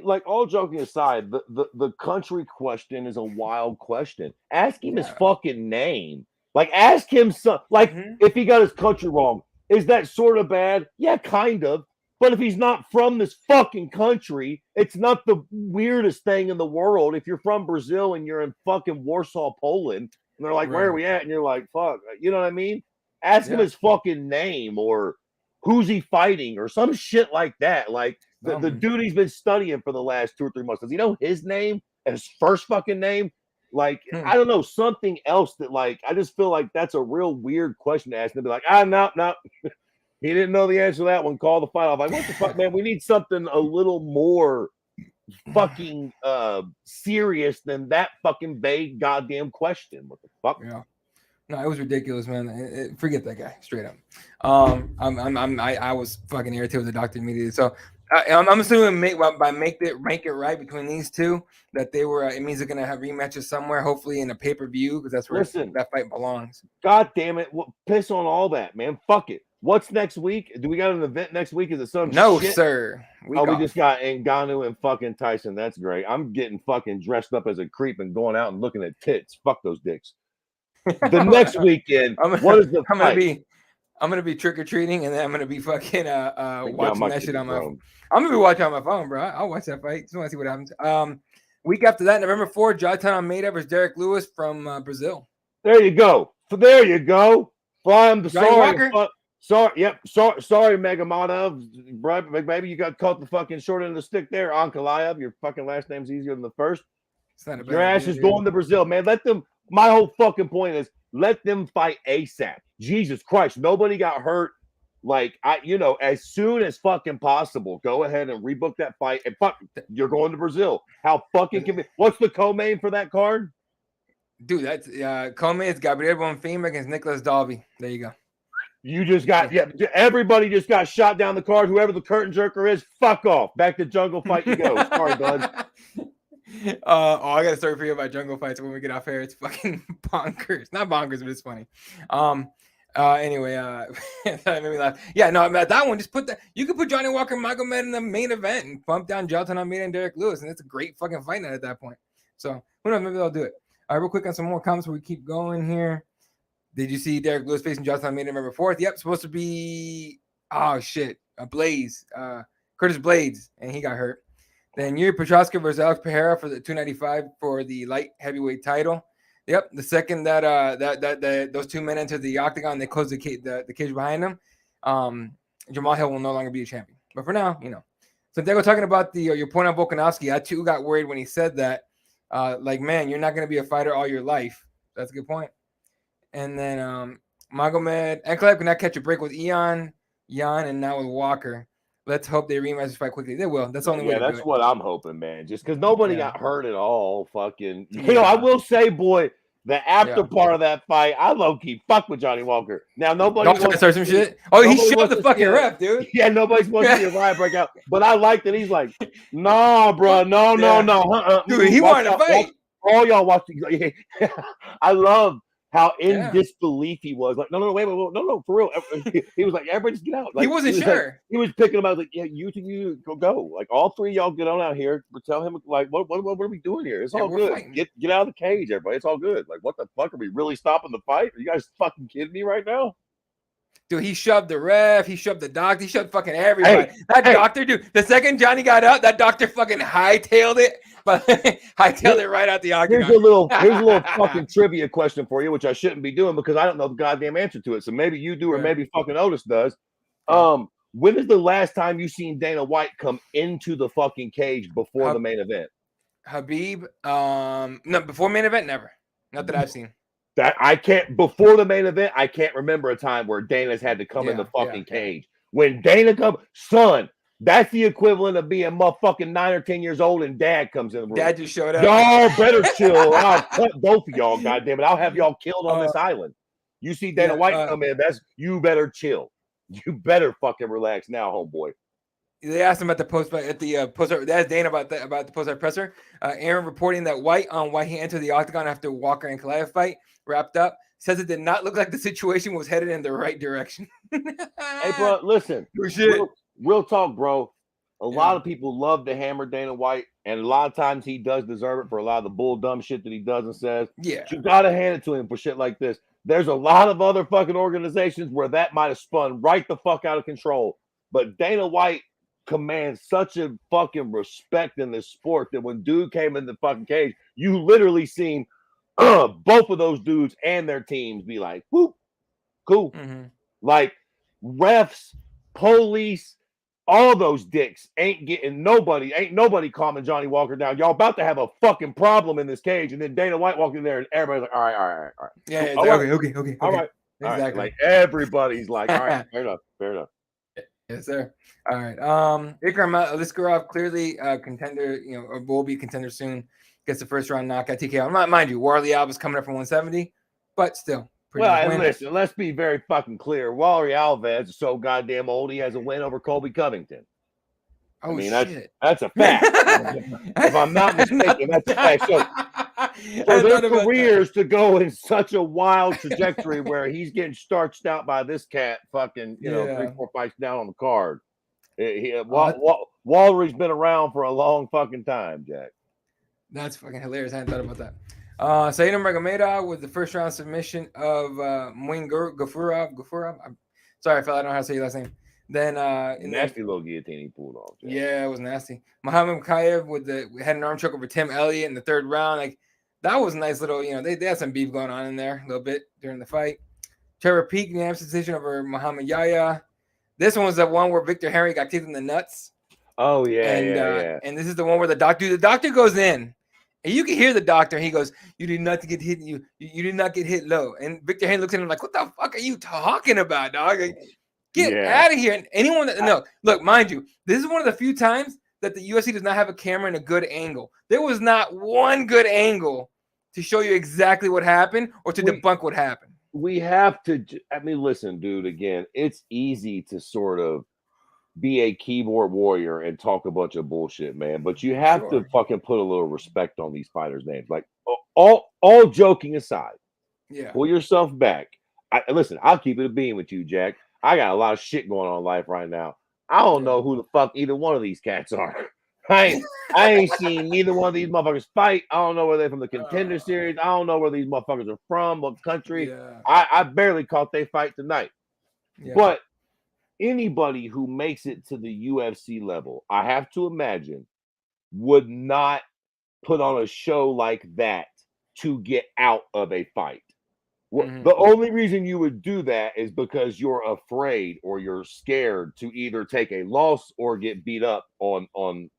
Like, all joking aside, the country question is a wild question. Ask him his fucking name. Like, ask him some. Like, if he got his country wrong, is that sort of bad? Yeah, kind of. But if he's not from this fucking country, it's not the weirdest thing in the world. If you're from Brazil and you're in fucking Warsaw, Poland, and they're like, where are we at? And you're like, fuck, you know what I mean? Ask him his fucking name, or who's he fighting, or some shit like that. Like, the dude he's been studying for the last 2 or 3 months. Does he know his name and his first fucking name? Like, I don't know, something else that, like, I just feel like that's a real weird question to ask. And they'll be like, no. He didn't know the answer to that one. Call the fight off. Like, what the fuck, man? We need something a little more fucking serious than that fucking vague goddamn question. What the fuck? Yeah. No, it was ridiculous, man. Forget that guy, straight up. I was fucking irritated with the doctor immediately. So I'm assuming make it right between these two that they were. It means they're gonna have rematches somewhere, hopefully in a pay-per-view, because that's where that fight belongs. God damn it! Piss on all that, man. Fuck it. What's next week? Do we got an event next week? Is it some shit? Sir. We just got Ngannou and fucking Tyson. That's great. I'm getting fucking dressed up as a creep and going out and looking at tits. Fuck those dicks. The next weekend, what is the fight? I'm gonna be trick-or-treating, and then I'm gonna be fucking watching that shit on my phone. I'm gonna be watching on my phone, bro. I'll watch that fight. Just want to see what happens. Week after that, November 4th, Jailton Almeida versus Derek Lewis from Brazil. There you go. I'm sorry. Sorry, Megamonov. Maybe you got caught the fucking short end of the stick there. Ankalaev, your fucking last name's easier than the first. Your ass is going to Brazil, man. Let them. My whole fucking point is let them fight ASAP. Jesus Christ, nobody got hurt. Like, as soon as fucking possible, go ahead and rebook that fight. And fuck, you're going to Brazil. How fucking convenient. What's the co-main for that card? Dude, that's co-main is Gabriel Bonfim against Nicholas Dalby. There you go. You just got, everybody just got shot down the card. Whoever the curtain jerker is, fuck off. Back to jungle fight you go. Sorry, bud. I gotta start forgetting about jungle fights when we get off air. It's fucking bonkers. Not bonkers, but it's funny. Anyway, that made me laugh. Yeah, no, that one, just put that. You could put Johnny Walker Magomed in the main event and bump down Jailton Almeida and Derek Lewis, and it's a great fucking fight night at that point. So who knows? Maybe they'll do it. All right, real quick on some more comments before we keep going here. Did you see Derek Lewis facing Jailton Almeida November 4th? Yep, supposed to be Blaze, Curtis Blades, and he got hurt. Then Yuri Prochazka versus Alex Pereira for the 295 for the light heavyweight title. Yep, the second that those two men entered the octagon, they closed the cage behind them. Jamal Hill will no longer be a champion. But for now, So Diego, talking about your point on Volkanovski, I too got worried when he said that. Man, you're not going to be a fighter all your life. That's a good point. And then Magomed Ankalaev could not catch a break with Jan, and now with Walker. Let's hope they rematch this fight quickly. They will. That's the only way. Yeah, that's what I'm hoping, man. Just because nobody got hurt at all. Fucking, I will say, boy, the after part of that fight, I low key fuck with Johnny Walker. Now nobody wants to start some shit. Oh, he showed the fucking ref, dude. Yeah, nobody's wants to see a riot break out. But I like that he's like, nah, bro, no. Dude, he wanted to fight. All y'all watch. I love how in disbelief he was. Like, no, wait, no, for real. He was like, everybody just get out. Like, he wasn't sure. Like, he was picking him out. Like, yeah, you go. Like, all three of y'all get on out here. Tell him, like, what are we doing here? It's all good. Fighting. Get out of the cage, everybody. It's all good. Like, what the fuck? Are we really stopping the fight? Are you guys fucking kidding me right now? Dude, he shoved the ref, he shoved the doctor, he shoved fucking everybody. Doctor, dude, the second Johnny got up, that doctor fucking hightailed it, but hightailed it right out the octagon. Here's a little fucking trivia question for you, which I shouldn't be doing because I don't know the goddamn answer to it. So maybe you do, or maybe fucking Otis does. When is the last time you seen Dana White come into the fucking cage before the main event? Habib, no, before main event, never. Not that I've seen. That I can't before the main event. I can't remember a time where Dana's had to come in the fucking cage. When Dana comes, son, that's the equivalent of being motherfucking 9 or 10 years old and Dad comes in the room. Dad just showed up. Y'all better chill. I'll cut both of y'all. Goddamn it! I'll have y'all killed on this island. You see Dana White come in. You better chill. You better fucking relax now, homeboy. They asked him at the post. They asked Dana about the post presser. Aaron reporting that White on why he entered the octagon after Walker and Chimaev fight wrapped up says it did not look like the situation was headed in the right direction. Hey, bro, listen. Real talk, bro. A lot of people love to hammer Dana White, and a lot of times he does deserve it for a lot of the bull dumb shit that he does and says. Yeah, you gotta hand it to him for shit like this. There's a lot of other fucking organizations where that might have spun right the fuck out of control, but Dana White commands such a fucking respect in this sport that when dude came in the fucking cage, you literally seen both of those dudes and their teams be like, whoop, cool. Mm-hmm. Like refs, police, all those dicks ain't nobody calming Johnny Walker down. Y'all about to have a fucking problem in this cage. And then Dana White walked in there and everybody's like, all right. Yeah, cool. Okay. All right. Exactly. Like everybody's like, all right, fair enough. Yes, sir. All right. Ikram Aliskerov, clearly contender, or will be a contender soon. Gets the first round knockout TKO. Mind you, Warley Alves coming up from 170, but still. Well, and listen, let's be very fucking clear. Wally Alves is so goddamn old, he has a win over Colby Covington. Oh, shit. That's a fact. If I'm not mistaken, that's a fact. So their careers to go in such a wild trajectory where he's getting starched out by this cat fucking, 3-4 fights down on the card. Walry's been around for a long fucking time, Jack. That's fucking hilarious. I hadn't thought about that. Saidam Magomedov with the first round submission of Muin Gafurov. I'm sorry, fella, I don't know how to say your last name. Then nasty little guillotine he pulled off. Jack. Yeah, it was nasty. Muhammad Makhachev had an arm choke over Tim Elliott in the third round. Like that was a nice little, they had some beef going on in there a little bit during the fight. Trevor Peek unanimous decision over Muhammad Yahya. This one was the one where Victor Henry got kicked in the nuts. Oh yeah, And this is the one where the doctor goes in. And you can hear the doctor. He goes, "You did not get hit. You did not get hit low." And Victor Henry looks at him like, "What the fuck are you talking about, dog? Like, get out of here!" And anyone look, mind you, this is one of the few times that the UFC does not have a camera in a good angle. There was not one good angle to show you exactly what happened or to debunk what happened. We have to. I mean, listen, dude. Again, it's easy to sort of be a keyboard warrior and talk a bunch of bullshit, man. But you have to fucking put a little respect on these fighters' names. Like all joking aside, pull yourself back. Listen, I'll keep it a beam with you, Jack. I got a lot of shit going on in life right now. I don't know who the fuck either one of these cats are. I ain't seen neither one of these motherfuckers fight. I don't know where they're from the Contender Series. I don't know where these motherfuckers are from, what country. I barely caught they fight tonight. But anybody who makes it to the UFC level, I have to imagine, would not put on a show like that to get out of a fight. The only reason you would do that is because you're afraid or you're scared to either take a loss or get beat up on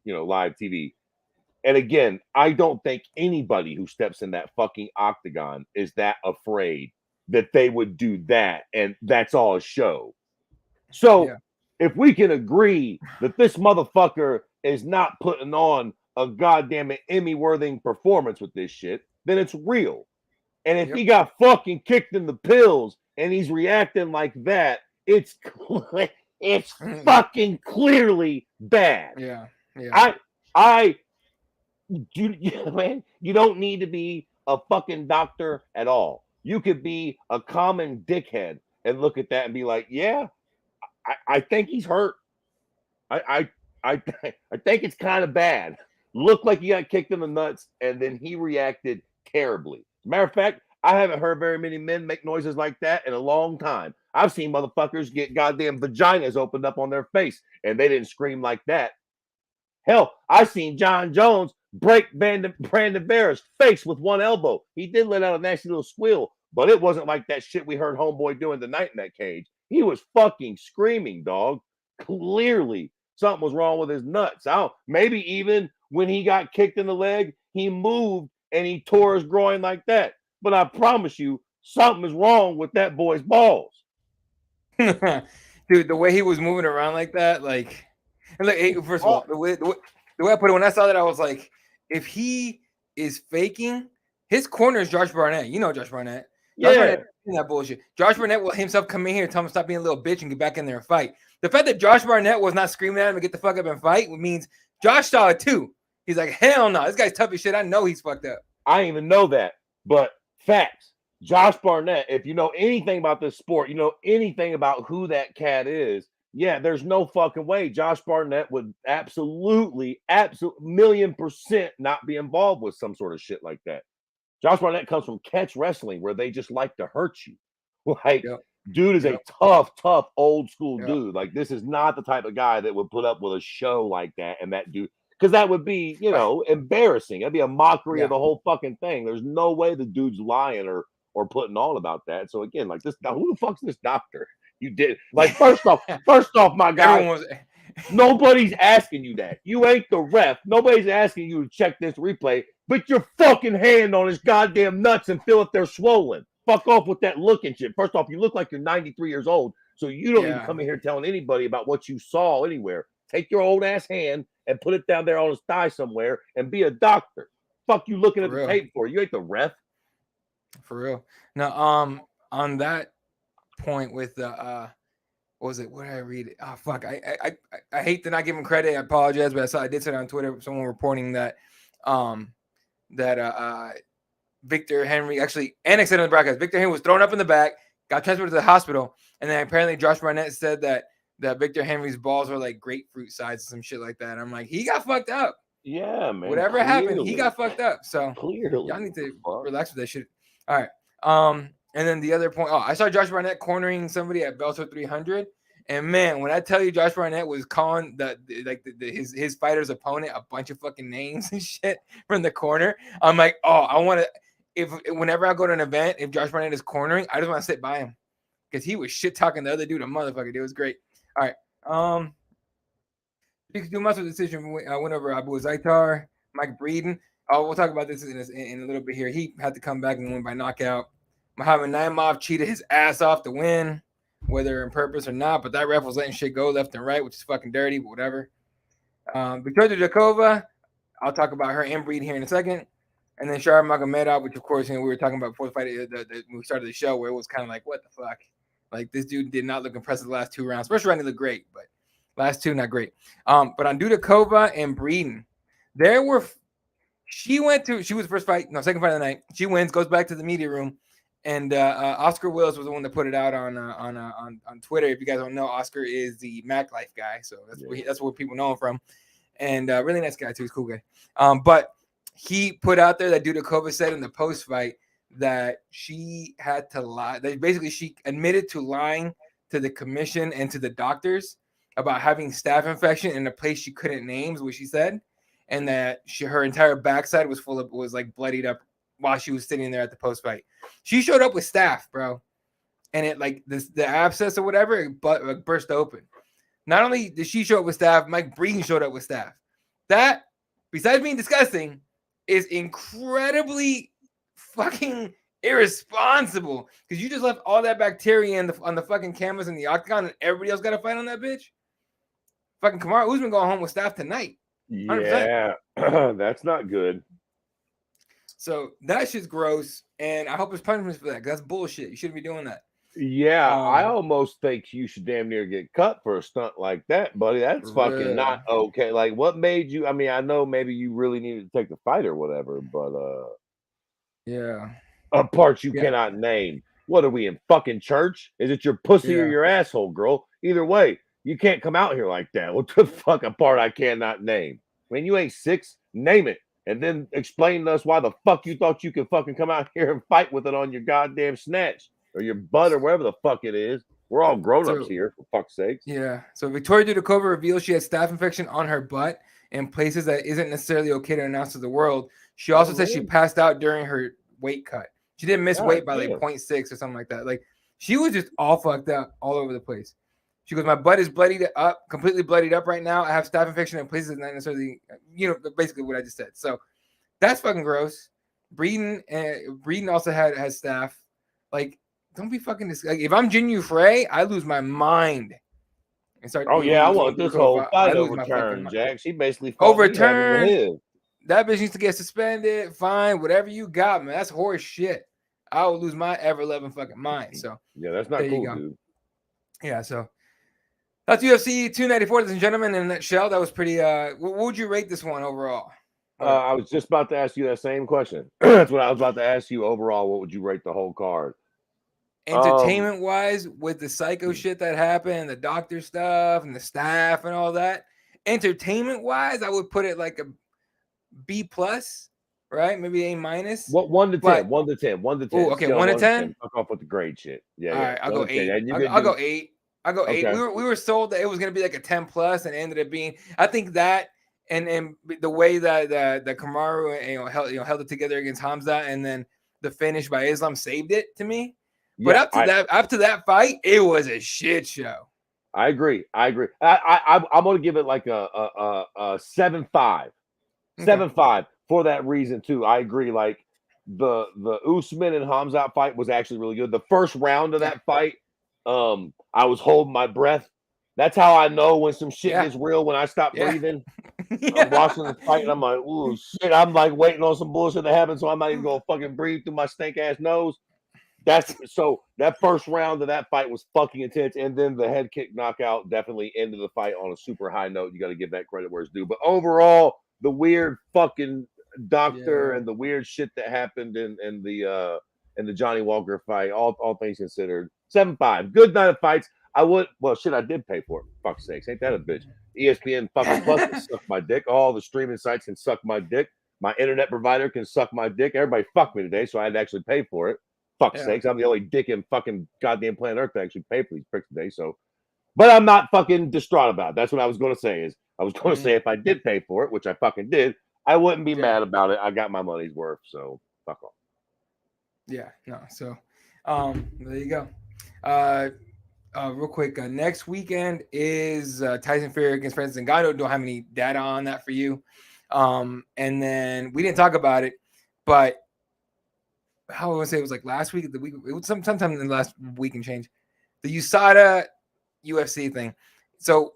live TV. And again, I don't think anybody who steps in that fucking octagon is that afraid that they would do that, and that's all a show. So if we can agree that this motherfucker is not putting on a goddamn Emmy-worthy performance with this shit, then it's real. And if he got fucking kicked in the pills and he's reacting like that, it's fucking clearly bad. Man, you don't need to be a fucking doctor at all. You could be a common dickhead and look at that and be like, yeah, I think he's hurt. I think it's kind of bad. Looked like he got kicked in the nuts, and then he reacted terribly. Matter of fact, I haven't heard very many men make noises like that in a long time. I've seen motherfuckers get goddamn vaginas opened up on their face, and they didn't scream like that. Hell, I seen John Jones break Brandon Vera's face with one elbow. He did let out a nasty little squeal, but it wasn't like that shit we heard Homeboy doing tonight in that cage. He was fucking screaming, dog. Clearly, something was wrong with his nuts. Maybe even when he got kicked in the leg, he moved and he tore his groin like that. But I promise you, something is wrong with that boy's balls. Dude, the way he was moving around like that, like, and like, hey, first of all, the way I put it, when I saw that, I was like, if he is faking, his corner is Josh Barnett. You know Josh Barnett. Josh Barnett that bullshit. Josh Barnett will himself come in here and tell him stop being a little bitch and get back in there and fight. The fact that Josh Barnett was not screaming at him and get the fuck up and fight means Josh saw it too. He's like, hell no, this guy's tough as shit. I know he's fucked up. I didn't even know that, but facts. Josh Barnett, if you know anything about this sport, you know anything about who that cat is, yeah, there's no fucking way Josh Barnett would absolutely million% not be involved with some sort of shit like that. Josh Barnett comes from catch wrestling where they just like to hurt you. Like, dude is a tough old school dude. Like, this is not the type of guy that would put up with a show like that. And that dude, because that would be, you know, embarrassing. That'd be a mockery of the whole fucking thing. There's no way the dude's lying or putting on about that. So again, like this, who the fuck's this doctor? You did like first off, my guy. Nobody's asking you that. You ain't the ref. Nobody's asking you to check this replay. Put your fucking hand on his goddamn nuts and feel if they're swollen. Fuck off with that look and shit. First off, you look like you're 93 years old, so you don't need to come in here telling anybody about what you saw anywhere. Take your old ass hand and put it down there on his thigh somewhere and be a doctor. Fuck you looking at the tape for? You ain't the ref. For real. Now, on that point with the what was it? What did I read? Oh fuck! I hate to not give him credit. I apologize, but I did say it on Twitter. Someone reporting that Victor Henry actually annexed it on the broadcast. Victor Henry was thrown up in the back, got transferred to the hospital, and then apparently Josh Barnett said that Victor Henry's balls were like grapefruit size or some shit like that. I'm like, he got fucked up. Yeah, man. Whatever happened, he got fucked up. So clearly, y'all need to relax with that shit. All right. And then the other point, I saw Josh Barnett cornering somebody at Bellator 300. And man, when I tell you Josh Barnett was calling his fighter's opponent a bunch of fucking names and shit from the corner, I'm like, oh, I want to, whenever I go to an event, if Josh Barnett is cornering, I just want to sit by him because he was shit talking the other dude a motherfucker. It was great. All right. You can do muscle decision win over Abu Zaitar, Mike Breeden. We'll talk about this in a little bit here. He had to come back and win by knockout. Muhammad Naimov cheated his ass off to win, whether on purpose or not, but that ref was letting shit go left and right, which is fucking dirty, but whatever. Victoria Jakova, I'll talk about her and Breeden here in a second. And then Shara Magomedov, which, of course, we were talking about before the fight, when we started the show, where it was kind of like, what the fuck? Like, this dude did not look impressive the last two rounds. First round, he looked great, but last two, not great. But on Dudakova and Breeden, she was the first fight, second fight of the night. She wins, goes back to the media room. And Oscar Willis was the one that put it out on Twitter. If you guys don't know, Oscar is the Mac Life guy, so that's where people know him from. And really nice guy too, he's a cool guy. But he put out there that Dudakova said in the post fight that she had to lie. That basically she admitted to lying to the commission and to the doctors about having staph infection in a place she couldn't name, is what she said, and that her entire backside was like bloodied up while she was sitting there at the post fight. She showed up with staph, bro. And it the abscess or whatever, it burst open. Not only did she show up with staph, Mike Breeden showed up with staph. That, besides being disgusting, is incredibly fucking irresponsible. Because you just left all that bacteria on the fucking cameras in the octagon and everybody else got to fight on that bitch. Fucking Kamaru Usman going home with staph tonight. 100%. Yeah, that's not good. So that shit's gross, and I hope there's punishments for that. That's bullshit. You shouldn't be doing that. Yeah, I almost think you should damn near get cut for a stunt like that, buddy. That's fucking not okay. Like, what made you? I mean, I know maybe you really needed to take the fight or whatever, but yeah. Parts you cannot name. What are we in fucking church? Is it your pussy or your asshole, girl? Either way, you can't come out here like that. What the fuck a part I cannot name? When you ain't 6, name it. And then explain to us why the fuck you thought you could fucking come out here and fight with it on your goddamn snatch or your butt or wherever the fuck it is. We're all grown-ups here, for fuck's sakes. Yeah. So Victoria Dudakova reveals she had staph infection on her butt in places that isn't necessarily okay to announce to the world. She also said she passed out during her weight cut. She didn't miss weight by like 0.6 or something like that. Like she was just all fucked up all over the place. She goes, my butt is bloodied up, completely bloodied up right now. I have staph infection in places not necessarily, basically what I just said. So that's fucking gross. Breeden also has staph. Like, don't be fucking like, if I'm Jin Yu Frey, I lose my mind. And start. I want this whole fight overturned, Jack. She basically overturned. That bitch needs to get suspended. Fine, whatever you got, man. That's horse shit. I will lose my ever-loving fucking mind. So yeah, that's not cool, dude. Yeah, so that's UFC 294, ladies and gentlemen. In a nutshell, that was pretty. What would you rate this one overall? I was just about to ask you that same question. That's what I was about to ask you. Overall, what would you rate the whole card? Entertainment wise, with the psycho shit that happened, the doctor stuff, and the staff, and all that. Entertainment wise, I would put it like a B+, right? Maybe A-. What 1 to 10? 1 to 10. 1 to 10. Oh, okay, 1 to 10. Fuck off with the grade shit. Yeah. All right, I'll go 8. I'll go 8. I'll go 8. Okay. We were sold that it was gonna be like a 10+, and it ended up being. I think that and the way that the Kamaru held it together against Khamzat, and then the finish by Islam saved it to me. But up to that fight, it was a shit show. I agree. I'm gonna give it like a 7.5. 7.5 for that reason too. I agree. Like the Usman and Khamzat fight was actually really good. The first round of that fight, I was holding my breath. That's how I know when some shit is real. When I stop breathing, I'm watching the fight and I'm like, "Ooh, shit!" I'm like waiting on some bullshit to happen, so I'm not even gonna fucking breathe through my stink ass nose. That first round of that fight was fucking intense, and then the head kick knockout definitely ended the fight on a super high note. You got to give that credit where it's due. But overall, the weird fucking doctor and the weird shit that happened in the Johnny Walker fight, all things considered, 7.5. Good night of fights. I did pay for it. For fuck's sakes, ain't that a bitch? ESPN fucking Plus can suck my dick. All the streaming sites can suck my dick. My internet provider can suck my dick. Everybody fucked me today, so I had to actually pay for it. Fuck's sakes, I'm the only dick in fucking goddamn planet Earth to actually pay for these pricks today. So, but I'm not fucking distraught about it. That's what I was going to say. I was going to say if I did pay for it, which I fucking did, I wouldn't be mad about it. I got my money's worth. So fuck off. Yeah, no. So, there you go. Real quick, next weekend is Tyson Fury against Francis Ngannou. Don't have any data on that for you. And then we didn't talk about it, but how I want to say it was like last week, the week, it was sometime in the last week and change, the USADA UFC thing. So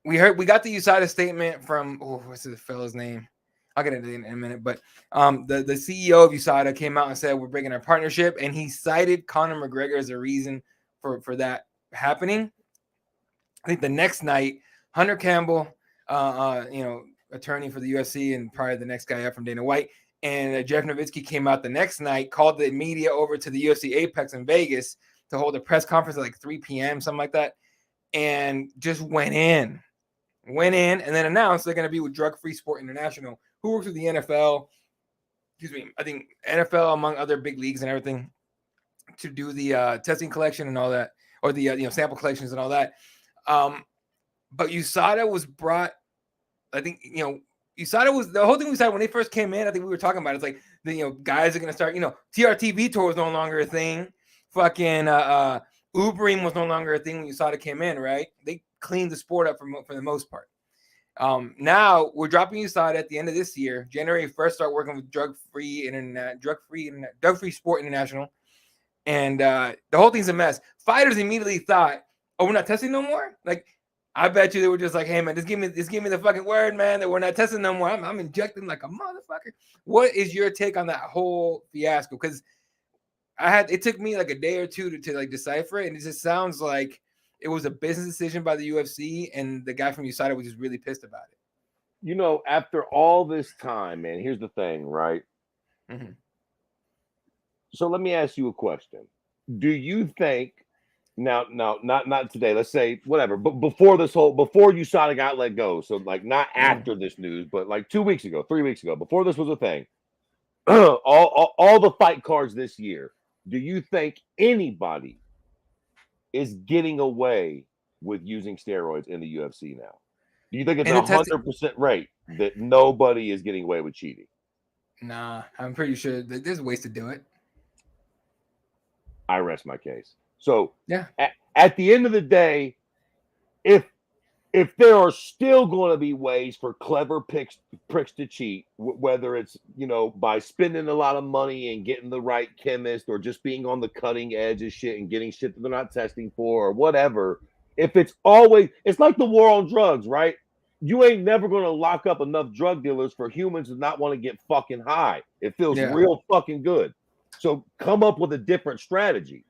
we got the USADA statement from what's the fellow's name? I'll get into it in a minute, but the CEO of USADA came out and said we're breaking our partnership, and he cited Conor McGregor as a reason for that happening. I think the next night, Hunter Campbell, attorney for the UFC, and probably the next guy up from Dana White, and Jeff Nowitzki came out the next night, called the media over to the UFC Apex in Vegas to hold a press conference at like 3 p.m., something like that, and just went in, and then announced they're going to be with Drug Free Sport International, who works with the NFL, I think NFL among other big leagues and everything, to do the testing collection and all that, or the sample collections and all that. But USADA was brought, I think, USADA was, the whole thing we said when they first came in, I think we were talking about, it's like, guys are going to start, TRTV tour was no longer a thing. Fucking Ubering was no longer a thing when USADA came in, right? They cleaned the sport up for the most part. Now we're dropping USADA at the end of this year. January 1st, start working with Drug Free Sport International. And the whole thing's a mess. Fighters immediately thought, "Oh, we're not testing no more." Like, I bet you they were just like, "Hey, man, just give me the fucking word, man, that we're not testing no more. I'm injecting like a motherfucker." What is your take on that whole fiasco? Because it took me like a day or two to like decipher it, and it just sounds like it was a business decision by the UFC, and the guy from USADA was just really pissed about it. After all this time, man, here's the thing, right? Mm-hmm. So let me ask you a question. Do you think now, not today, let's say whatever, but before USADA got let go, so like not after this news, but like 2 weeks ago, 3 weeks ago, before this was a thing, all the fight cards this year, do you think anybody is getting away with using steroids in the UFC now? Do you think it's And the testing, 100% right that nobody is getting away with cheating? nah, I'm pretty sure that there's ways to do it. I rest my case. So Yeah. at the end of the day, if there are still going to be ways for clever pricks to cheat, whether it's by spending a lot of money and getting the right chemist, or just being on the cutting edge of shit and getting shit that they're not testing for, or whatever. If it's like the war on drugs, right? You ain't never going to lock up enough drug dealers for humans to not want to get fucking high. It feels real fucking good. So come up with a different strategy.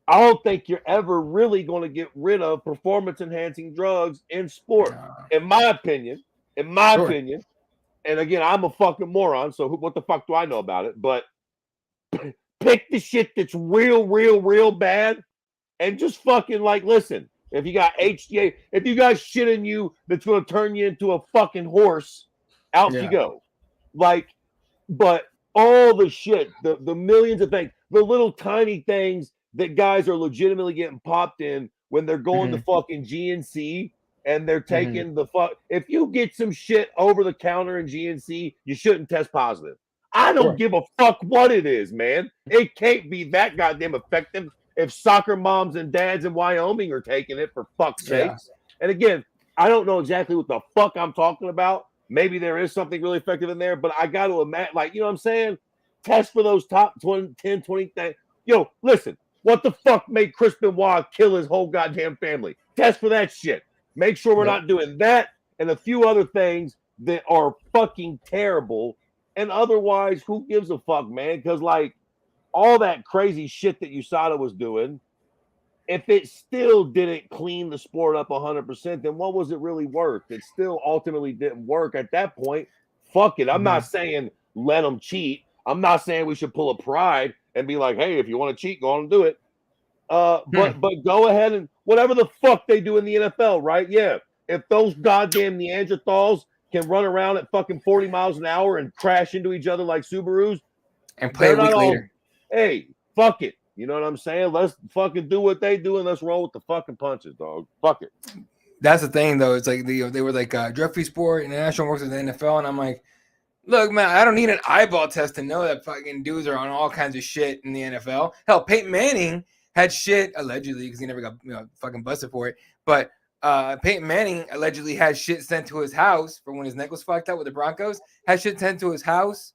I don't think you're ever really going to get rid of performance-enhancing drugs in sport, in my opinion. And again, I'm a fucking moron, so what the fuck do I know about it? But pick the shit that's real bad, and just fucking listen. If you got HGA, if you got shit in you that's going to turn you into a fucking horse, out you go. But all the shit, the millions of things, the little tiny things that guys are legitimately getting popped in when they're going to fucking GNC and they're taking the fuck. If you get some shit over the counter in GNC, you shouldn't test positive. I don't give a fuck what it is, man. It can't be that goddamn effective if soccer moms and dads in Wyoming are taking it, for fuck's sakes. And again, I don't know exactly what the fuck I'm talking about. Maybe there is something really effective in there, but I got to imagine, you know what I'm saying? Test for those top 10, 20 things. Yo, listen, what the fuck made Chris Benoit kill his whole goddamn family? Test for that shit. Make sure we're not doing that and a few other things that are fucking terrible. And otherwise, who gives a fuck, man? Because, all that crazy shit that USADA was doing, if it still didn't clean the sport up 100%, then what was it really worth? It still ultimately didn't work at that point. Fuck it. I'm not saying let them cheat. I'm not saying we should pull a pride and be like, hey, if you want to cheat, go on and do it. But go ahead and whatever the fuck they do in the NFL, right? Yeah. If those goddamn Neanderthals can run around at fucking 40 miles an hour and crash into each other like Subarus and play a week later. Hey, fuck it. You know what I'm saying? Let's fucking do what they do and let's roll with the fucking punches, dog. Fuck it. That's the thing, though. It's like they were like drug-free sport, international works with the NFL, and I'm like, look, man, I don't need an eyeball test to know that fucking dudes are on all kinds of shit in the NFL. Hell, Peyton Manning had shit allegedly because he never got fucking busted for it. But Peyton Manning allegedly had shit sent to his house for when his neck was fucked up with the Broncos. Had shit sent to his house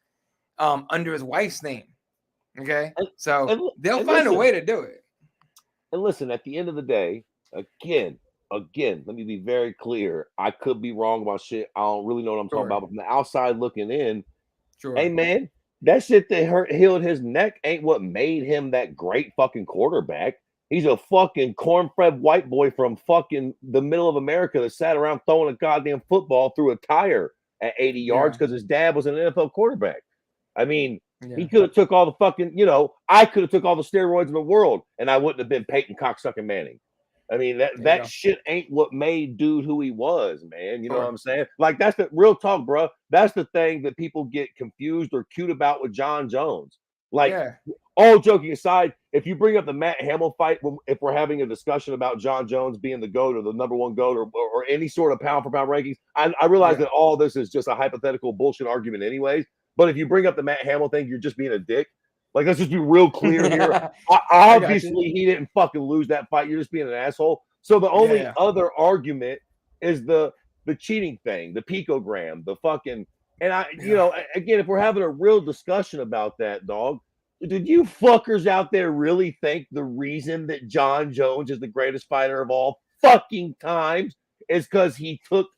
under his wife's name. Okay, so they'll find a way to do it. And listen, at the end of the day, again, let me be very clear. I could be wrong about shit. I don't really know what I'm talking about. But from the outside looking in, hey, man, that shit that healed his neck ain't what made him that great fucking quarterback. He's a fucking corn-fed white boy from fucking the middle of America that sat around throwing a goddamn football through a tire at 80 yards because his dad was an NFL quarterback. I mean, he could have took all the fucking, I could have took all the steroids in the world and I wouldn't have been Peyton cocksucking Manning. I mean, that shit ain't what made dude who he was, man. You know what I'm saying? That's the real talk, bro. That's the thing that people get confused or cute about with John Jones. All joking aside, if you bring up the Matt Hamill fight, if we're having a discussion about John Jones being the GOAT or the number one GOAT or any sort of pound for pound rankings, I realize that all this is just a hypothetical bullshit argument anyways. But if you bring up the Matt Hamill thing, you're just being a dick. Let's just be real clear here. Obviously, he didn't fucking lose that fight. You're just being an asshole. So the only other argument is the cheating thing, the picogram, the fucking. And again, if we're having a real discussion about that, dog, did you fuckers out there really think the reason that John Jones is the greatest fighter of all fucking times is because he took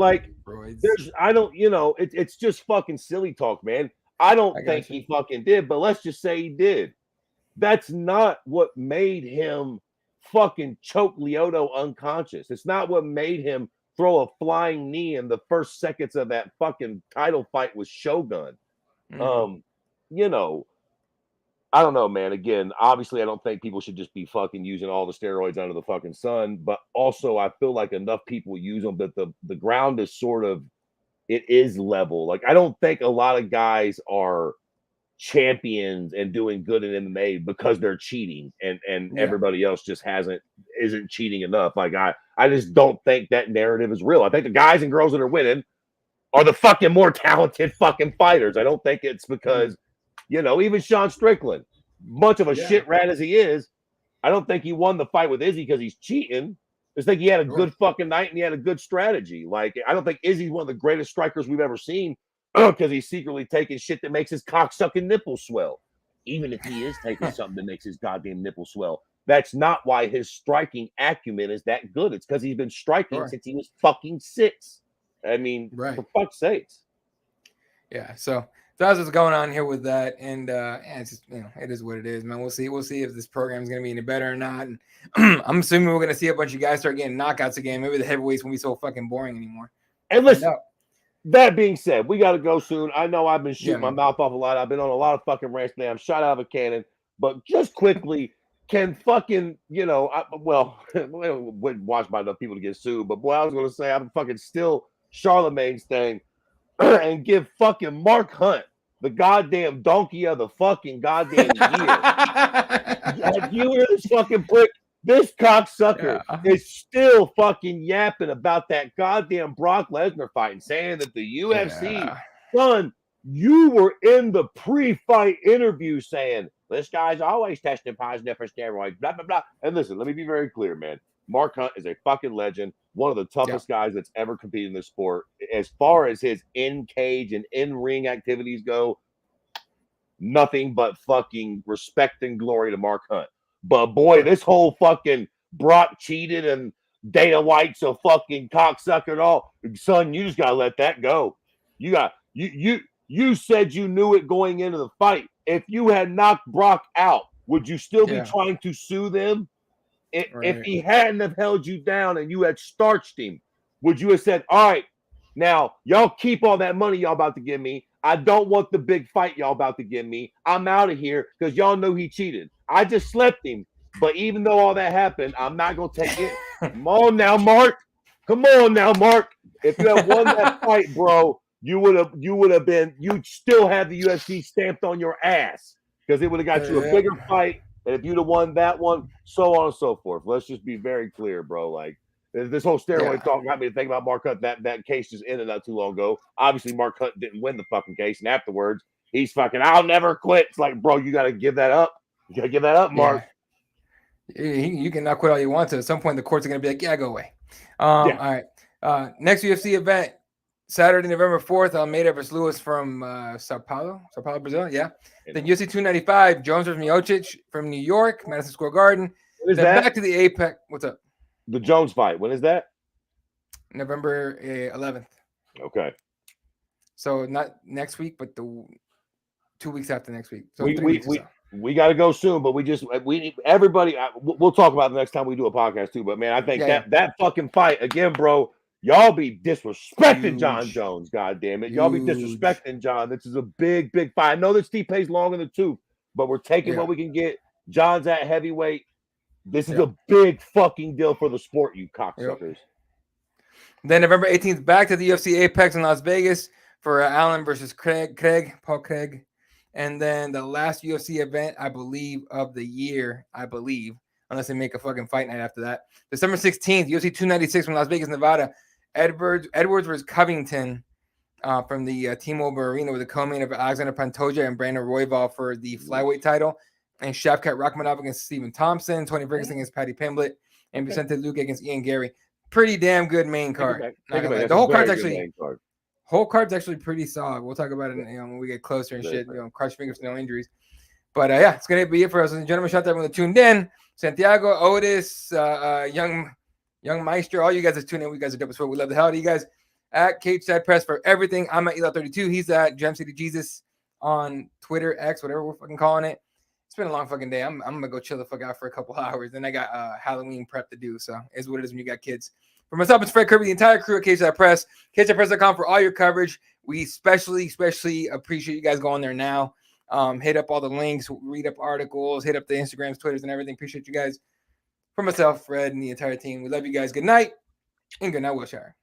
it's just fucking silly talk, man. I don't think he fucking did, but let's just say he did. That's not what made him fucking choke Lyoto unconscious. It's not what made him throw a flying knee in the first seconds of that fucking title fight with Shogun. I don't know, man. Again, obviously, I don't think people should just be fucking using all the steroids under the fucking sun. But also, I feel like enough people use them that the ground is sort of it is level. Like I don't think a lot of guys are champions and doing good in MMA because they're cheating and Yeah. everybody else just isn't cheating enough. Like I just don't think that narrative is real. I think the guys and girls that are winning are the fucking more talented fucking fighters. I don't think it's because even Sean Strickland, much of a shit rat as he is, I don't think he won the fight with Izzy because he's cheating. I just think he had a good fucking night and he had a good strategy. Like, I don't think Izzy's one of the greatest strikers we've ever seen because he's secretly taking shit that makes his cock-sucking nipple swell. Even if he is taking something that makes his goddamn nipple swell, that's not why his striking acumen is that good. It's because he's been striking since he was fucking 6. I mean, for fuck's sakes. Yeah, so that's what's going on here with that, and it's just, it is what it is, man. We'll see if this program is going to be any better or not. And I'm assuming we're going to see a bunch of guys start getting knockouts again. Maybe the heavyweights won't be so fucking boring anymore. And listen, that being said, we got to go soon. I know I've been shooting my mouth off a lot. I've been on a lot of fucking rants today. I'm shot out of a cannon, but just quickly, can fucking wouldn't watch by enough people to get sued. But boy, I was going to say I'm fucking still Charlemagne's thing and give fucking Mark Hunt the goddamn donkey of the fucking goddamn year. You hear this fucking prick? This cocksucker is still fucking yapping about that goddamn Brock Lesnar fight and saying that the UFC, son, you were in the pre-fight interview saying this guy's always testing positive for steroids, blah, blah, blah. And listen, let me be very clear, man. Mark Hunt is a fucking legend, one of the toughest guys that's ever competed in this sport. As far as his in-cage and in-ring activities go, nothing but fucking respect and glory to Mark Hunt. But boy, this whole fucking Brock cheated and Dana White's a fucking cocksucker and all. Son, you just gotta let that go. You said you knew it going into the fight. If you had knocked Brock out, would you still be trying to sue them? If he hadn't have held you down and you had starched him, would you have said, all right, now y'all keep all that money y'all about to give me. I don't want the big fight y'all about to give me. I'm out of here because y'all know he cheated. I just slept him. But even though all that happened, I'm not going to take it. Come on now, Mark. Come on now, Mark. If you had won that fight, bro, you'd still have the UFC stamped on your ass because it would have got you a bigger fight. And if you'd have won that one, so on and so forth. Let's just be very clear, bro. Like, this whole steroid talk got me to think about Mark Hunt. That case just ended not too long ago. Obviously, Mark Hunt didn't win the fucking case. And afterwards, he's fucking, I'll never quit. It's like, bro, you got to give that up. You got to give that up, Mark. You can not quit all you want to. At some point, the courts are going to be like, go away. All right. Next UFC event, Saturday, November 4th, Almeida versus Lewis from Sao Paulo, Brazil. Yeah. Then UFC 295, Jones versus Miocic from New York, Madison Square Garden. When is then that? Back to the Apex. What's up? The Jones fight. When is that? November 11th. Okay. So not next week, but the 2 weeks after next week. So we got to go soon, but we need everybody. We'll talk about it the next time we do a podcast too. But man, I think that fucking fight again, bro. Y'all be disrespecting John Jones. God damn it. Y'all be disrespecting John. This is a big, big fight. I know that Steve pays long in the tooth, but we're taking what we can get. John's at heavyweight. This is a big fucking deal for the sport, you cocksuckers. Then November 18th, back to the UFC Apex in Las Vegas for Allen versus Paul Craig. And then the last UFC event, I believe, of the year, unless they make a fucking fight night after that. December 16th, UFC 296 from Las Vegas, Nevada. Edwards versus Covington from the T-Mobile Arena with the co-main of Alexander Pantoja and Brandon Royval for the flyweight title. And Shavkat Rakhmonov against Stephen Thompson, Tony Ferguson against Patty Pimblett, and Vicente Luque against Ian Gary. Pretty damn good main card. The whole card's actually pretty solid. We'll talk about it when we get closer and shit. Cross fingers, no injuries. But it's gonna be it for us, ladies and gentlemen. Shout out to everyone that tuned in. Santiago, Otis, young Meister, all you guys that tune in. We guys are dope as fuck. We love the hell out of you guys. At Cage Side Press for everything. I'm at Eli32. He's at Gem City Jesus on Twitter, X, whatever we're fucking calling it. It's been a long fucking day. I'm gonna go chill the fuck out for a couple hours. Then I got Halloween prep to do. So it's what it is when you got kids. For myself, it's Fred Kirby, the entire crew at Cage Side Press, CageSidePress.com for all your coverage. We especially appreciate you guys going there now. Hit up all the links, read up articles, hit up the Instagrams, Twitters, and everything. Appreciate you guys. For myself, Fred, and the entire team, we love you guys. Good night, and good night, Wilshire.